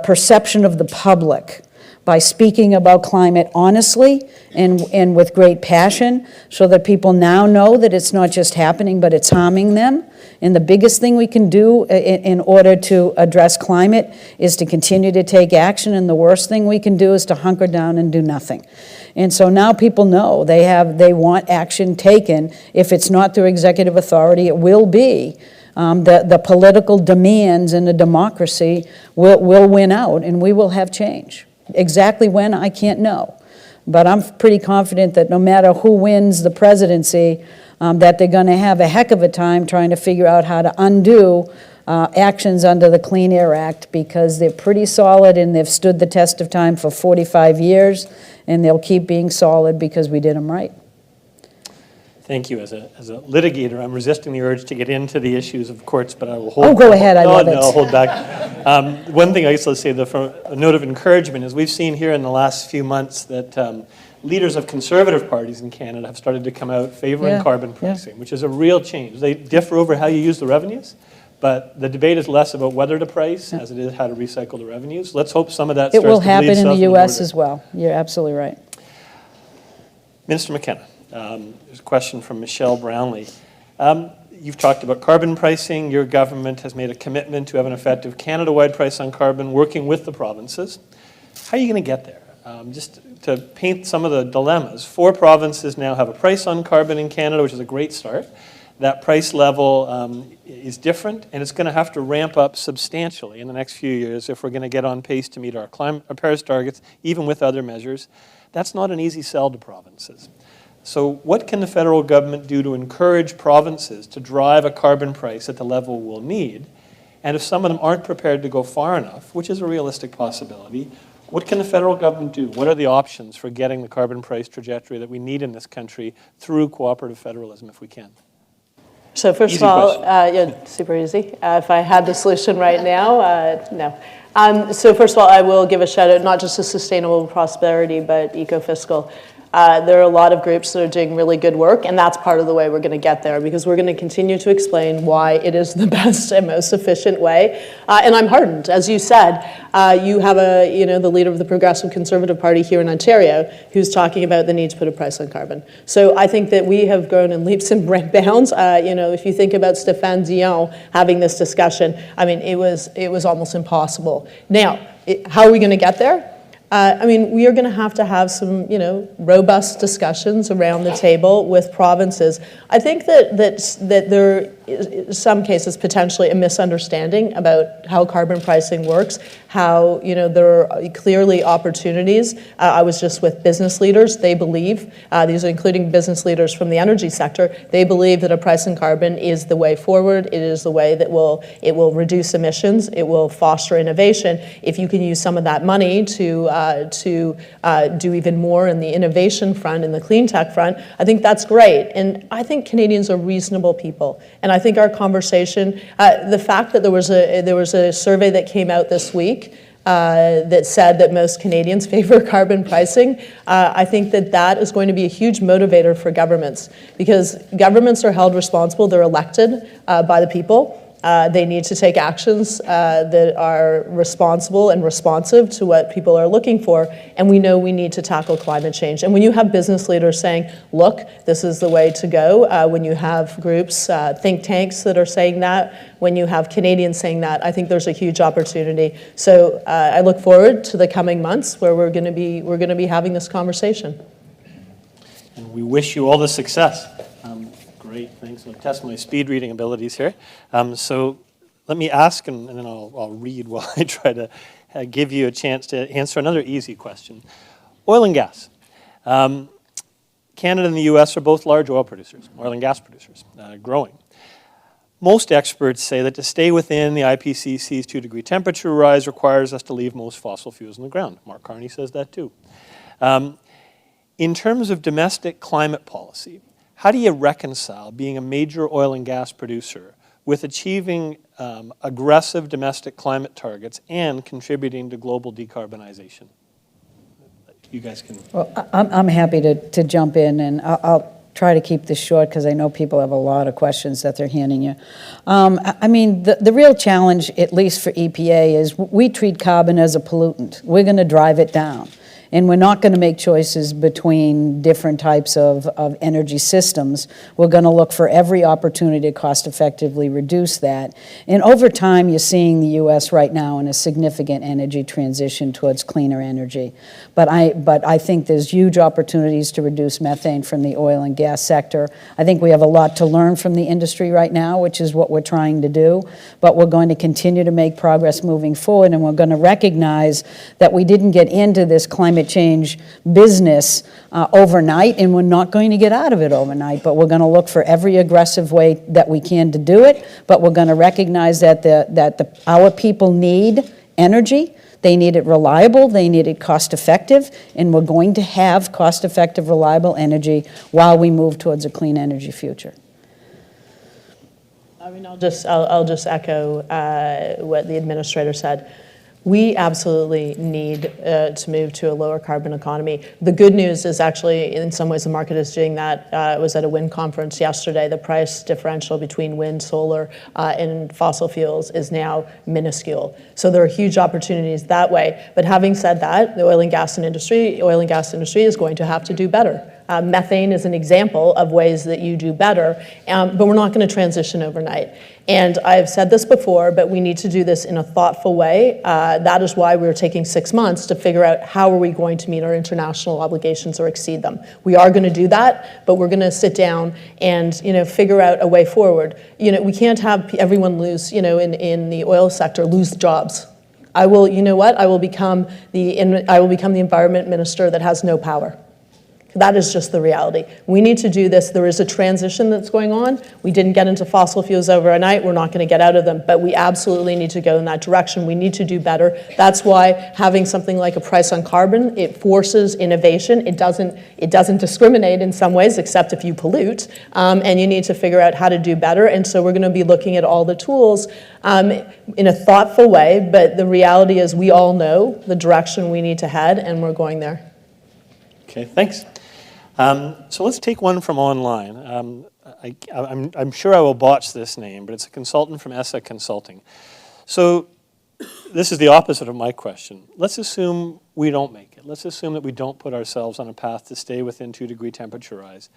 perception of the public by speaking about climate honestly and with great passion, so that people now know that it's not just happening, but it's harming them. And the biggest thing we can do in order to address climate is to continue to take action, and the worst thing we can do is to hunker down and do nothing. And so now people know they want action taken. If it's not through executive authority, it will be. The political demands in a democracy will win out, and we will have change. Exactly when, I can't know. But I'm pretty confident that no matter who wins the presidency, that they're going to have a heck of a time trying to figure out how to undo actions under the Clean Air Act, because they're pretty solid and they've stood the test of time for 45 years, and they'll keep being solid because we did them right. Thank you. As a litigator, I'm resisting the urge to get into the issues of courts, but I will hold. Oh, go ahead. I love it. I'll hold back. One thing I guess I'll say, a note of encouragement, is we've seen here in the last few months that leaders of conservative parties in Canada have started to come out favoring carbon pricing, which is a real change. They differ over how you use the revenues, but the debate is less about whether to price as it is how to recycle the revenues. Let's hope some of that starts to bleed itself into order. It will happen in the U.S. as well. You're absolutely right. Minister McKenna. There's a question from Michelle Brownlee. You've talked about carbon pricing. Your government has made a commitment to have an effective Canada-wide price on carbon, working with the provinces. How are you going to get there? Just to paint some of the dilemmas, 4 provinces now have a price on carbon in Canada, which is a great start. That price level is different, and it's going to have to ramp up substantially in the next few years if we're going to get on pace to meet our Paris targets, even with other measures. That's not an easy sell to provinces. So what can the federal government do to encourage provinces to drive a carbon price at the level we'll need? And if some of them aren't prepared to go far enough, which is a realistic possibility, what can the federal government do? What are the options for getting the carbon price trajectory that we need in this country through cooperative federalism if we can? So first of all, yeah, super easy. If I had the solution right now, no. So first of all, I will give a shout out not just to sustainable prosperity, but eco-fiscal. There are a lot of groups that are doing really good work, and that's part of the way we're going to get there, because we're going to continue to explain why it is the best and most efficient way. And I'm heartened, as you said, you have the leader of the Progressive Conservative Party here in Ontario who's talking about the need to put a price on carbon. So I think that we have grown in leaps and bounds. If you think about Stéphane Dion having this discussion, I mean, it was almost impossible. Now, how are we going to get there? We are going to have some, robust discussions around the table with provinces. I think that there is, in some cases, potentially a misunderstanding about how carbon pricing works, how, there are clearly opportunities. I was just with business leaders. They believe, these are including business leaders from the energy sector, they believe that a price on carbon is the way forward. It is the way that it will reduce emissions. It will foster innovation. If you can use some of that money to do even more in the innovation front, in the clean tech front, I think that's great. And I think Canadians are reasonable people. And I think our conversation, the fact that there was a survey that came out this week that said that most Canadians favor carbon pricing, I think that is going to be a huge motivator for governments, because governments are held responsible. They're elected by the people. They need to take actions that are responsible and responsive to what people are looking for, and we know we need to tackle climate change. And when you have business leaders saying, look, this is the way to go, when you have groups, think tanks that are saying that, when you have Canadians saying that, I think there's a huge opportunity. So I look forward to the coming months where we're going to be having this conversation. And we wish you all the success. Great, thanks. I'm testing my speed reading abilities here. So let me ask, and then I'll read while I try to give you a chance to answer another easy question. Oil and gas. Canada and the U.S. are both large oil producers, oil and gas producers, growing. Most experts say that to stay within the IPCC's 2-degree temperature rise requires us to leave most fossil fuels in the ground. Mark Carney says that too. In terms of domestic climate policy, how do you reconcile being a major oil and gas producer with achieving aggressive domestic climate targets and contributing to global decarbonization? You guys can. Well, I'm happy to jump in, and I'll try to keep this short because I know people have a lot of questions that they're handing you. I mean, the real challenge, at least for EPA, is we treat carbon as a pollutant. We're going to drive it down. And we're not going to make choices between different types of energy systems. We're going to look for every opportunity to cost-effectively reduce that. And over time, you're seeing the U.S. right now in a significant energy transition towards cleaner energy. But I think there's huge opportunities to reduce methane from the oil and gas sector. I think we have a lot to learn from the industry right now, which is what we're trying to do. But we're going to continue to make progress moving forward, and we're going to recognize that we didn't get into this climate change business overnight, and we're not going to get out of it overnight, but we're going to look for every aggressive way that we can to do it, but we're going to recognize that our people need energy. They need it reliable, they need it cost-effective, and we're going to have cost-effective, reliable energy while we move towards a clean energy future. I mean, I'll just echo what the administrator said. We absolutely need to move to a lower carbon economy. The good news is actually, in some ways, the market is doing that. I was at a wind conference yesterday. The price differential between wind, solar, and fossil fuels is now minuscule. So there are huge opportunities that way. But having said that, the oil and gas industry is going to have to do better. Methane is an example of ways that you do better, but we're not going to transition overnight. And I've said this before, but we need to do this in a thoughtful way. That is why we're taking 6 months to figure out how are we going to meet our international obligations or exceed them. We are going to do that, but we're going to sit down and figure out a way forward. We can't have everyone lose, in the oil sector, lose jobs. I will become the environment minister that has no power. That is just the reality. We need to do this. There is a transition that's going on. We didn't get into fossil fuels overnight. We're not going to get out of them, but we absolutely need to go in that direction. We need to do better. That's why having something like a price on carbon, it forces innovation. It doesn't discriminate in some ways, except if you pollute, and you need to figure out how to do better. And so we're going to be looking at all the tools in a thoughtful way, but the reality is we all know the direction we need to head, and we're going there. Okay, thanks. So let's take one from online. I'm sure I will botch this name, but it's a consultant from ESSA Consulting. So this is the opposite of my question. Let's assume we don't make it. Let's assume that we don't put ourselves on a path to stay within 2-degree temperature rise.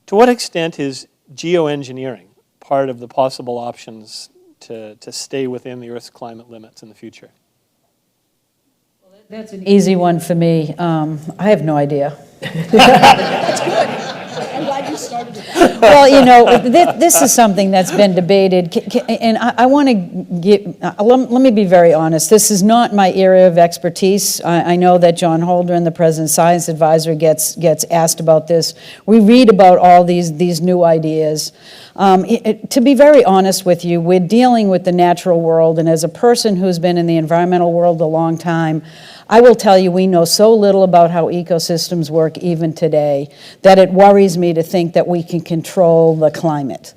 To what extent is geoengineering part of the possible options to stay within the Earth's climate limits in the future? That's an easy one for me. I have no idea. That's good. I'm glad you started with that. Well, this is something that's been debated, and I want to give, let me be very honest. This is not my area of expertise. I know that John Holdren, the President's Science Advisor, gets asked about this. We read about all these new ideas. To be very honest with you, we're dealing with the natural world, and as a person who's been in the environmental world a long time, I will tell you we know so little about how ecosystems work even today that it worries me to think that we can control the climate.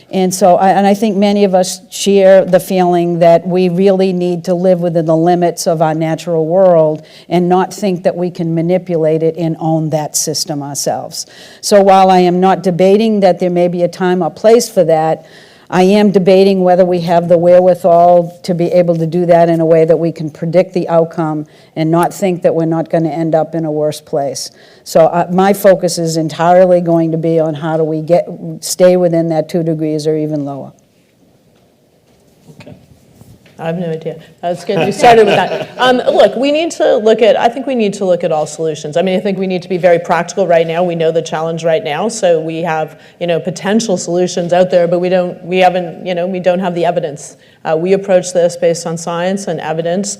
And so, I think many of us share the feeling that we really need to live within the limits of our natural world and not think that we can manipulate it and own that system ourselves. So while I am not debating that there may be a time or place for that, I am debating whether we have the wherewithal to be able to do that in a way that we can predict the outcome and not think that we're not going to end up in a worse place. So my focus is entirely going to be on how do we stay within that 2 degrees or even lower. Okay. I have no idea. That's good. You started with that. Look, we need to look at, I think we need to look at all solutions. I mean, I think we need to be very practical right now. We know the challenge right now, so we have, potential solutions out there, but we don't have the evidence. We approach this based on science and evidence,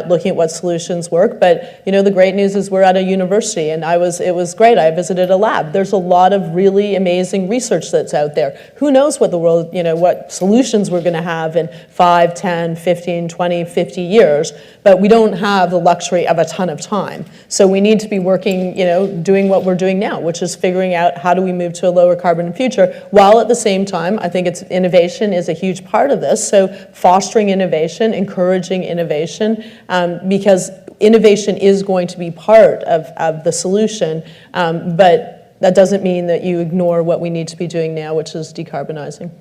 looking at what solutions work. But, the great news is we're at a university, and it was great. I visited a lab. There's a lot of really amazing research that's out there. Who knows what the world, what solutions we're going to have in 5, 10, 15, 20, 50 years, but we don't have the luxury of a ton of time. So we need to be working, doing what we're doing now, which is figuring out how do we move to a lower carbon future, while at the same time, I think innovation is a huge part of this. So fostering innovation, encouraging innovation, because innovation is going to be part of the solution, but that doesn't mean that you ignore what we need to be doing now, which is decarbonizing.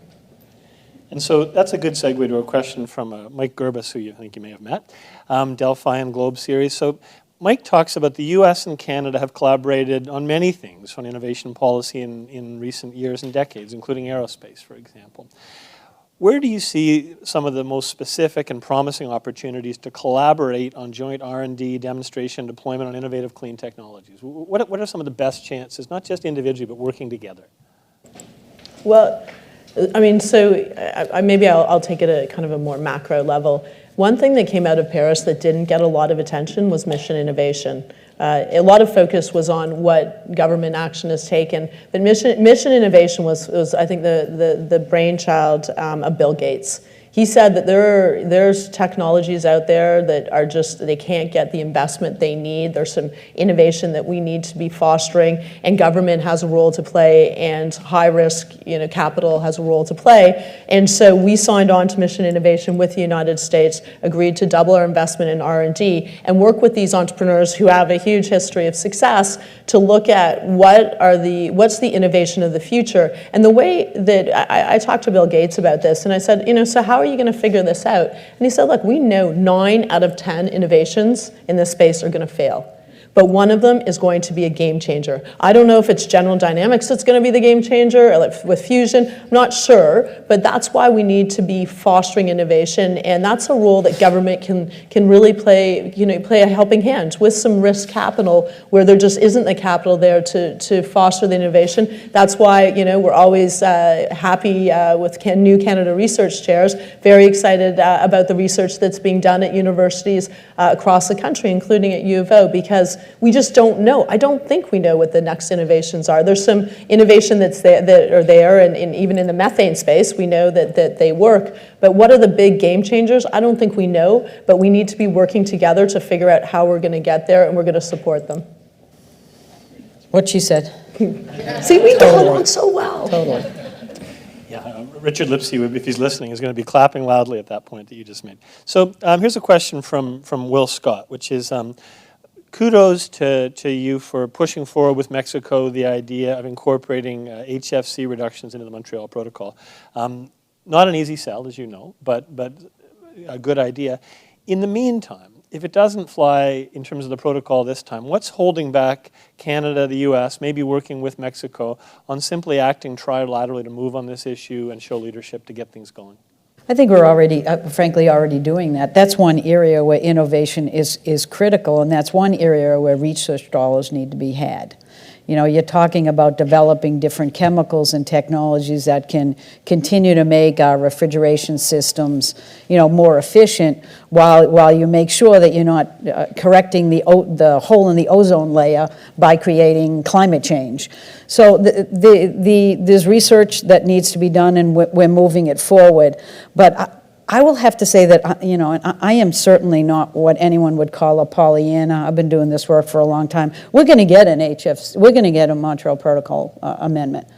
And so that's a good segue to a question from Mike Gerbis, who I think you may have met, Delphi and Globe series. So Mike talks about the US and Canada have collaborated on many things on innovation policy in recent years and decades, including aerospace, for example. Where do you see some of the most specific and promising opportunities to collaborate on joint R&D, demonstration, deployment on innovative clean technologies? What are some of the best chances, not just individually, but working together? Well, I mean, so maybe I'll take it at kind of a more macro level. One thing that came out of Paris that didn't get a lot of attention was mission innovation. A lot of focus was on what government action has taken, but mission innovation was I think, the brainchild of Bill Gates. He said that there's technologies out there that are they can't get the investment they need. There's some innovation that we need to be fostering, and government has a role to play, and high risk, capital has a role to play. And so we signed on to mission innovation with the United States, agreed to double our investment in R&D, and work with these entrepreneurs who have a huge history of success to look at what's the innovation of the future. And the way that I talked to Bill Gates about this, and I said, so how are you going to figure this out? And he said, look, we know 9 out of 10 innovations in this space are going to fail. But one of them is going to be a game changer. I don't know if it's General Dynamics that's going to be the game changer, or like with fusion, I'm not sure, but that's why we need to be fostering innovation, and that's a role that government can really play a helping hand with some risk capital where there just isn't the capital there to foster the innovation. That's why we're always happy with new Canada research chairs, very excited about the research that's being done at universities across the country, including at U of O, because we just don't know. I don't think we know what the next innovations are. There's some innovation that are there, and even in the methane space, we know that they work. But what are the big game changers? I don't think we know, but we need to be working together to figure out how we're going to get there, and we're going to support them. What she said. See, we get along so well. Totally. Yeah, Richard Lipsey, if he's listening, is going to be clapping loudly at that point that you just made. So here's a question from Will Scott, which is, kudos to you for pushing forward with Mexico the idea of incorporating HFC reductions into the Montreal Protocol. Not an easy sell, as you know, but a good idea. In the meantime, if it doesn't fly in terms of the protocol this time, what's holding back Canada, the US, maybe working with Mexico on simply acting trilaterally to move on this issue and show leadership to get things going? I think we're already, frankly, already doing that. That's one area where innovation is critical, and that's one area where research dollars need to be had. You're talking about developing different chemicals and technologies that can continue to make our refrigeration systems, more efficient, while you make sure that you're not correcting the hole in the ozone layer by creating climate change. So there's research that needs to be done, and we're moving it forward. But I will have to say that, I am certainly not what anyone would call a Pollyanna. I've been doing this work for a long time. We're going to get an HFC, we're going to get a Montreal Protocol amendment.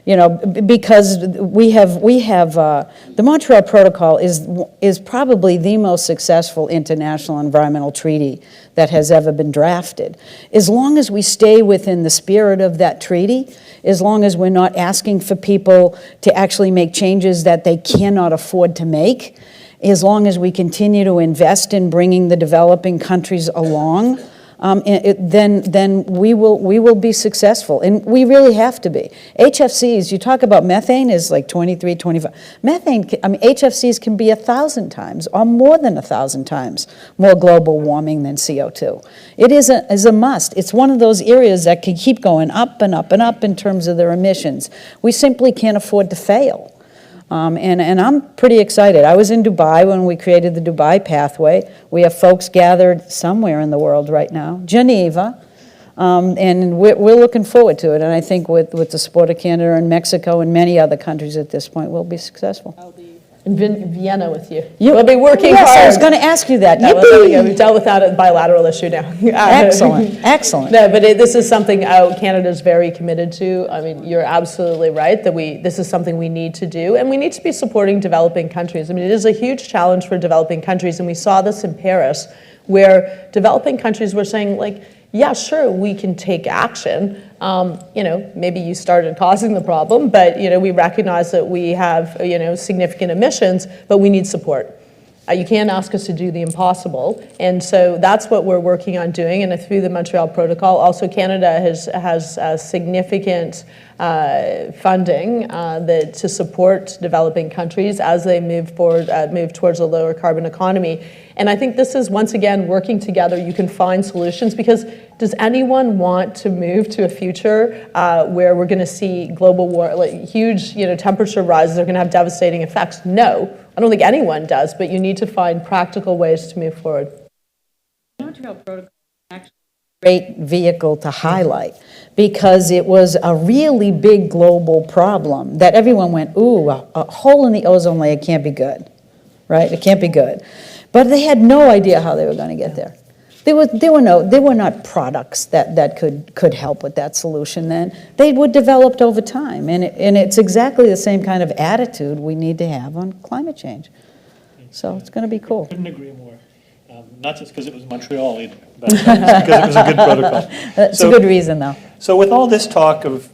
because we have the Montreal Protocol is probably the most successful international environmental treaty that has ever been drafted. As long as we stay within the spirit of that treaty, as long as we're not asking for people to actually make changes that they cannot afford to make, as long as we continue to invest in bringing the developing countries along, then we will be successful, and we really have to be. HFCs, you talk about methane is like 23, 25. Methane, HFCs can be 1,000 times or more than 1,000 times more global warming than CO2. It is a must. It's one of those areas that can keep going up and up and up in terms of their emissions. We simply can't afford to fail. And I'm pretty excited. I was in Dubai when we created the Dubai Pathway. We have folks gathered somewhere in the world right now, Geneva, and we're looking forward to it. And I think with the support of Canada and Mexico and many other countries at this point, we'll be successful. I'll be in Vienna with you. We'll be working hard. Yes, I was going to ask you that. We've dealt with that bilateral issue now. Excellent, excellent. No, but this is something Canada's very committed to. I mean, you're absolutely right that this is something we need to do, and we need to be supporting developing countries. I mean, it is a huge challenge for developing countries, and we saw this in Paris, where developing countries were saying, like, yeah, sure, we can take action. Maybe you started causing the problem, but, we recognize that we have, significant emissions, but we need support. You can't ask us to do the impossible. And so that's what we're working on doing. And through the Montreal Protocol, also Canada has significant funding to support developing countries as they move towards a lower carbon economy. And I think this is, once again, working together, you can find solutions, because does anyone want to move to a future where we're going to see global huge temperature rises are going to have devastating effects? No, I don't think anyone does, but you need to find practical ways to move forward. The Montreal Protocol is actually a great vehicle to highlight, because it was a really big global problem that everyone went, ooh, a hole in the ozone layer can't be good, right? It can't be good. But they had no idea how they were going to get there. There were not products that could help with that solution then. They were developed over time, and it's exactly the same kind of attitude we need to have on climate change. So it's going to be cool. Couldn't agree more. Not just because it was Montreal either, but because it was a good protocol. That's a good reason, though. So with all this talk of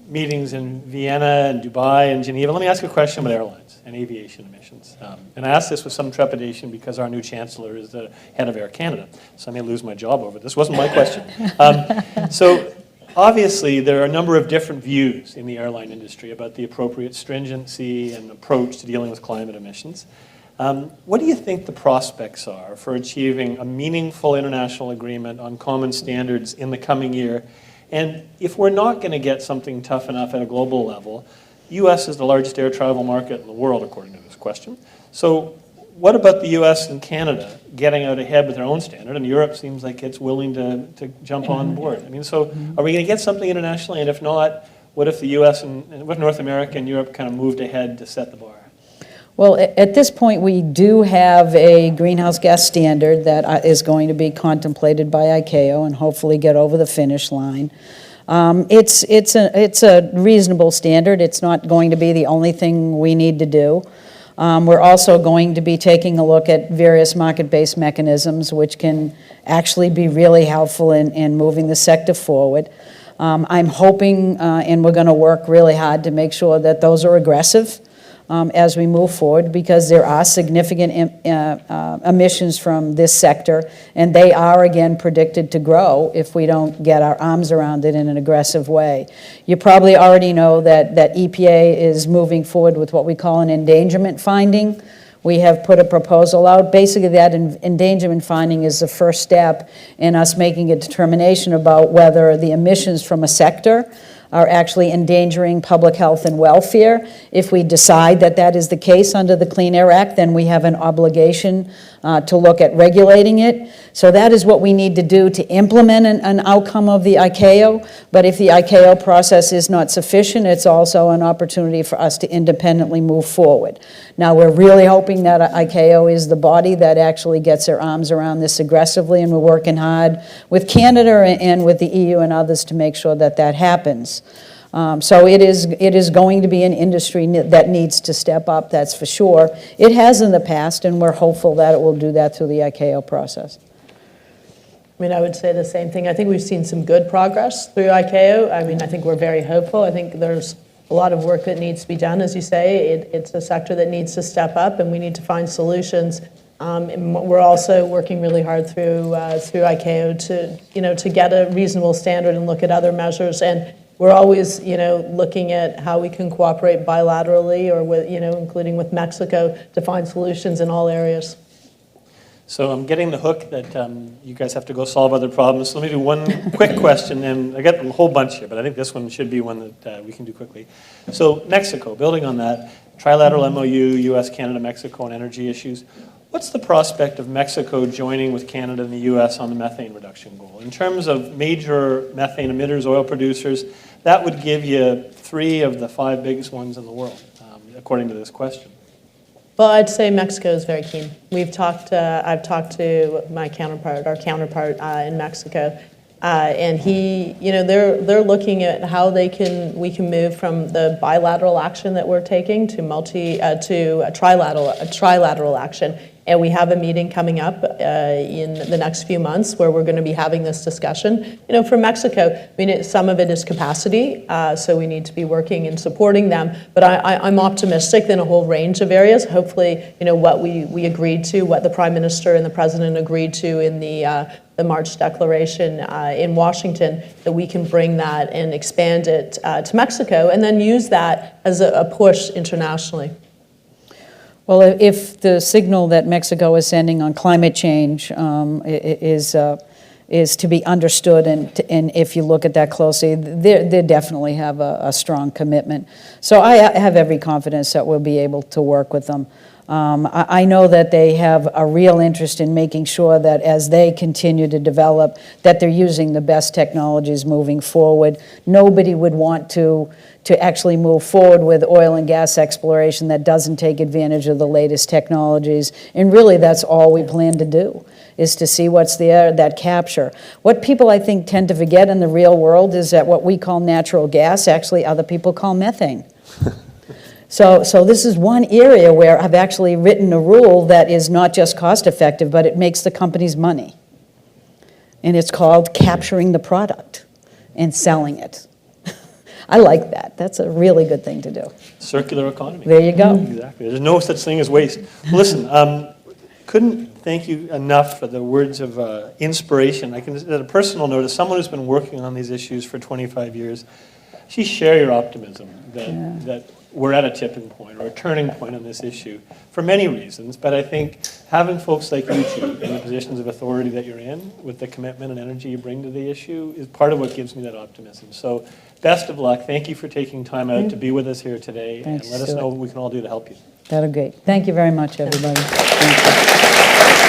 meetings in Vienna and Dubai and Geneva, let me ask you a question about airlines and aviation emissions. And I ask this with some trepidation because our new chancellor is the head of Air Canada, so I may lose my job over this. Wasn't my question. So obviously there are a number of different views in the airline industry about the appropriate stringency and approach to dealing with climate emissions. What do you think the prospects are for achieving a meaningful international agreement on common standards in the coming year? And if we're not going to get something tough enough at a global level, the U.S. is the largest air travel market in the world, according to this question. So what about the U.S. and Canada getting out ahead with their own standard? And Europe seems like it's willing to jump on board. I mean, so are we going to get something internationally? And if not, what if the U.S. and what if North America and Europe kind of moved ahead to set the bar? Well, at this point, we do have a greenhouse gas standard that is going to be contemplated by ICAO and hopefully get over the finish line. It's a reasonable standard. It's not going to be the only thing we need to do. We're also going to be taking a look at various market-based mechanisms, which can actually be really helpful in moving the sector forward. I'm hoping, and we're going to work really hard to make sure that those are aggressive as we move forward, because there are significant emissions from this sector, and they are again predicted to grow if we don't get our arms around it in an aggressive way. You probably already know that EPA is moving forward with what we call an endangerment finding. We have put a proposal out. Basically, that endangerment finding is the first step in us making a determination about whether the emissions from a sector are actually endangering public health and welfare. If we decide that that is the case under the Clean Air Act, then we have an obligation to look at regulating it. So that is what we need to do to implement an outcome of the ICAO. But if the ICAO process is not sufficient, it's also an opportunity for us to independently move forward. Now, we're really hoping that ICAO is the body that actually gets their arms around this aggressively, and we're working hard with Canada and with the EU and others to make sure that that happens. So it is going to be an industry that needs to step up, that's for sure. It has in the past, and we're hopeful that it will do that through the ICAO process. I mean, I would say the same thing. I think we've seen some good progress through ICAO. I mean, I think we're very hopeful. I think there's a lot of work that needs to be done. As you say, it's a sector that needs to step up, and we need to find solutions. And we're also working really hard through ICAO to get a reasonable standard and look at other measures. And we're always looking at how we can cooperate bilaterally or with including with Mexico to find solutions in all areas. So I'm getting the hook that you guys have to go solve other problems. So let me do one quick question, and I got a whole bunch here, but I think this one should be one that we can do quickly. So Mexico, building on that, trilateral MOU, U.S., Canada, Mexico, on energy issues. What's the prospect of Mexico joining with Canada and the U.S. on the methane reduction goal? In terms of major methane emitters, oil producers, that would give you 3 of the 5 biggest ones in the world, according to this question. Well, I'd say Mexico is very keen. I've talked to our counterpart in Mexico, and they're looking at how we can move from the bilateral action that we're taking to a trilateral action. And we have a meeting coming up in the next few months where we're going to be having this discussion. For Mexico, I mean, some of it is capacity, so we need to be working and supporting them. But I'm optimistic in a whole range of areas. Hopefully, what we agreed to, what the Prime Minister and the President agreed to in the March declaration in Washington, that we can bring that and expand it to Mexico and then use that as a push internationally. Well, if the signal that Mexico is sending on climate change is to be understood, and if you look at that closely, they definitely have a strong commitment. So I have every confidence that we'll be able to work with them. I know that they have a real interest in making sure that as they continue to develop, that they're using the best technologies moving forward. Nobody would want to actually move forward with oil and gas exploration that doesn't take advantage of the latest technologies. And really, that's all we plan to do, is to see what's there, that capture. What people, I think, tend to forget in the real world is that what we call natural gas, actually other people call methane. So this is one area where I've actually written a rule that is not just cost effective, but it makes the companies money. And it's called capturing the product and selling it. I like that. That's a really good thing to do. Circular economy. There you go. Exactly. There's no such thing as waste. Listen, couldn't thank you enough for the words of inspiration. I can, at a personal note, as someone who's been working on these issues for 25 years, she share your optimism that we're at a tipping point or a turning point on this issue for many reasons. But I think having folks like you two in the positions of authority that you're in, with the commitment and energy you bring to the issue, is part of what gives me that optimism. So best of luck. Thank you for taking time out to be with us here today. Thanks, and let us know what we can all do to help you. That'll be great. Thank you very much, everybody. Thank you.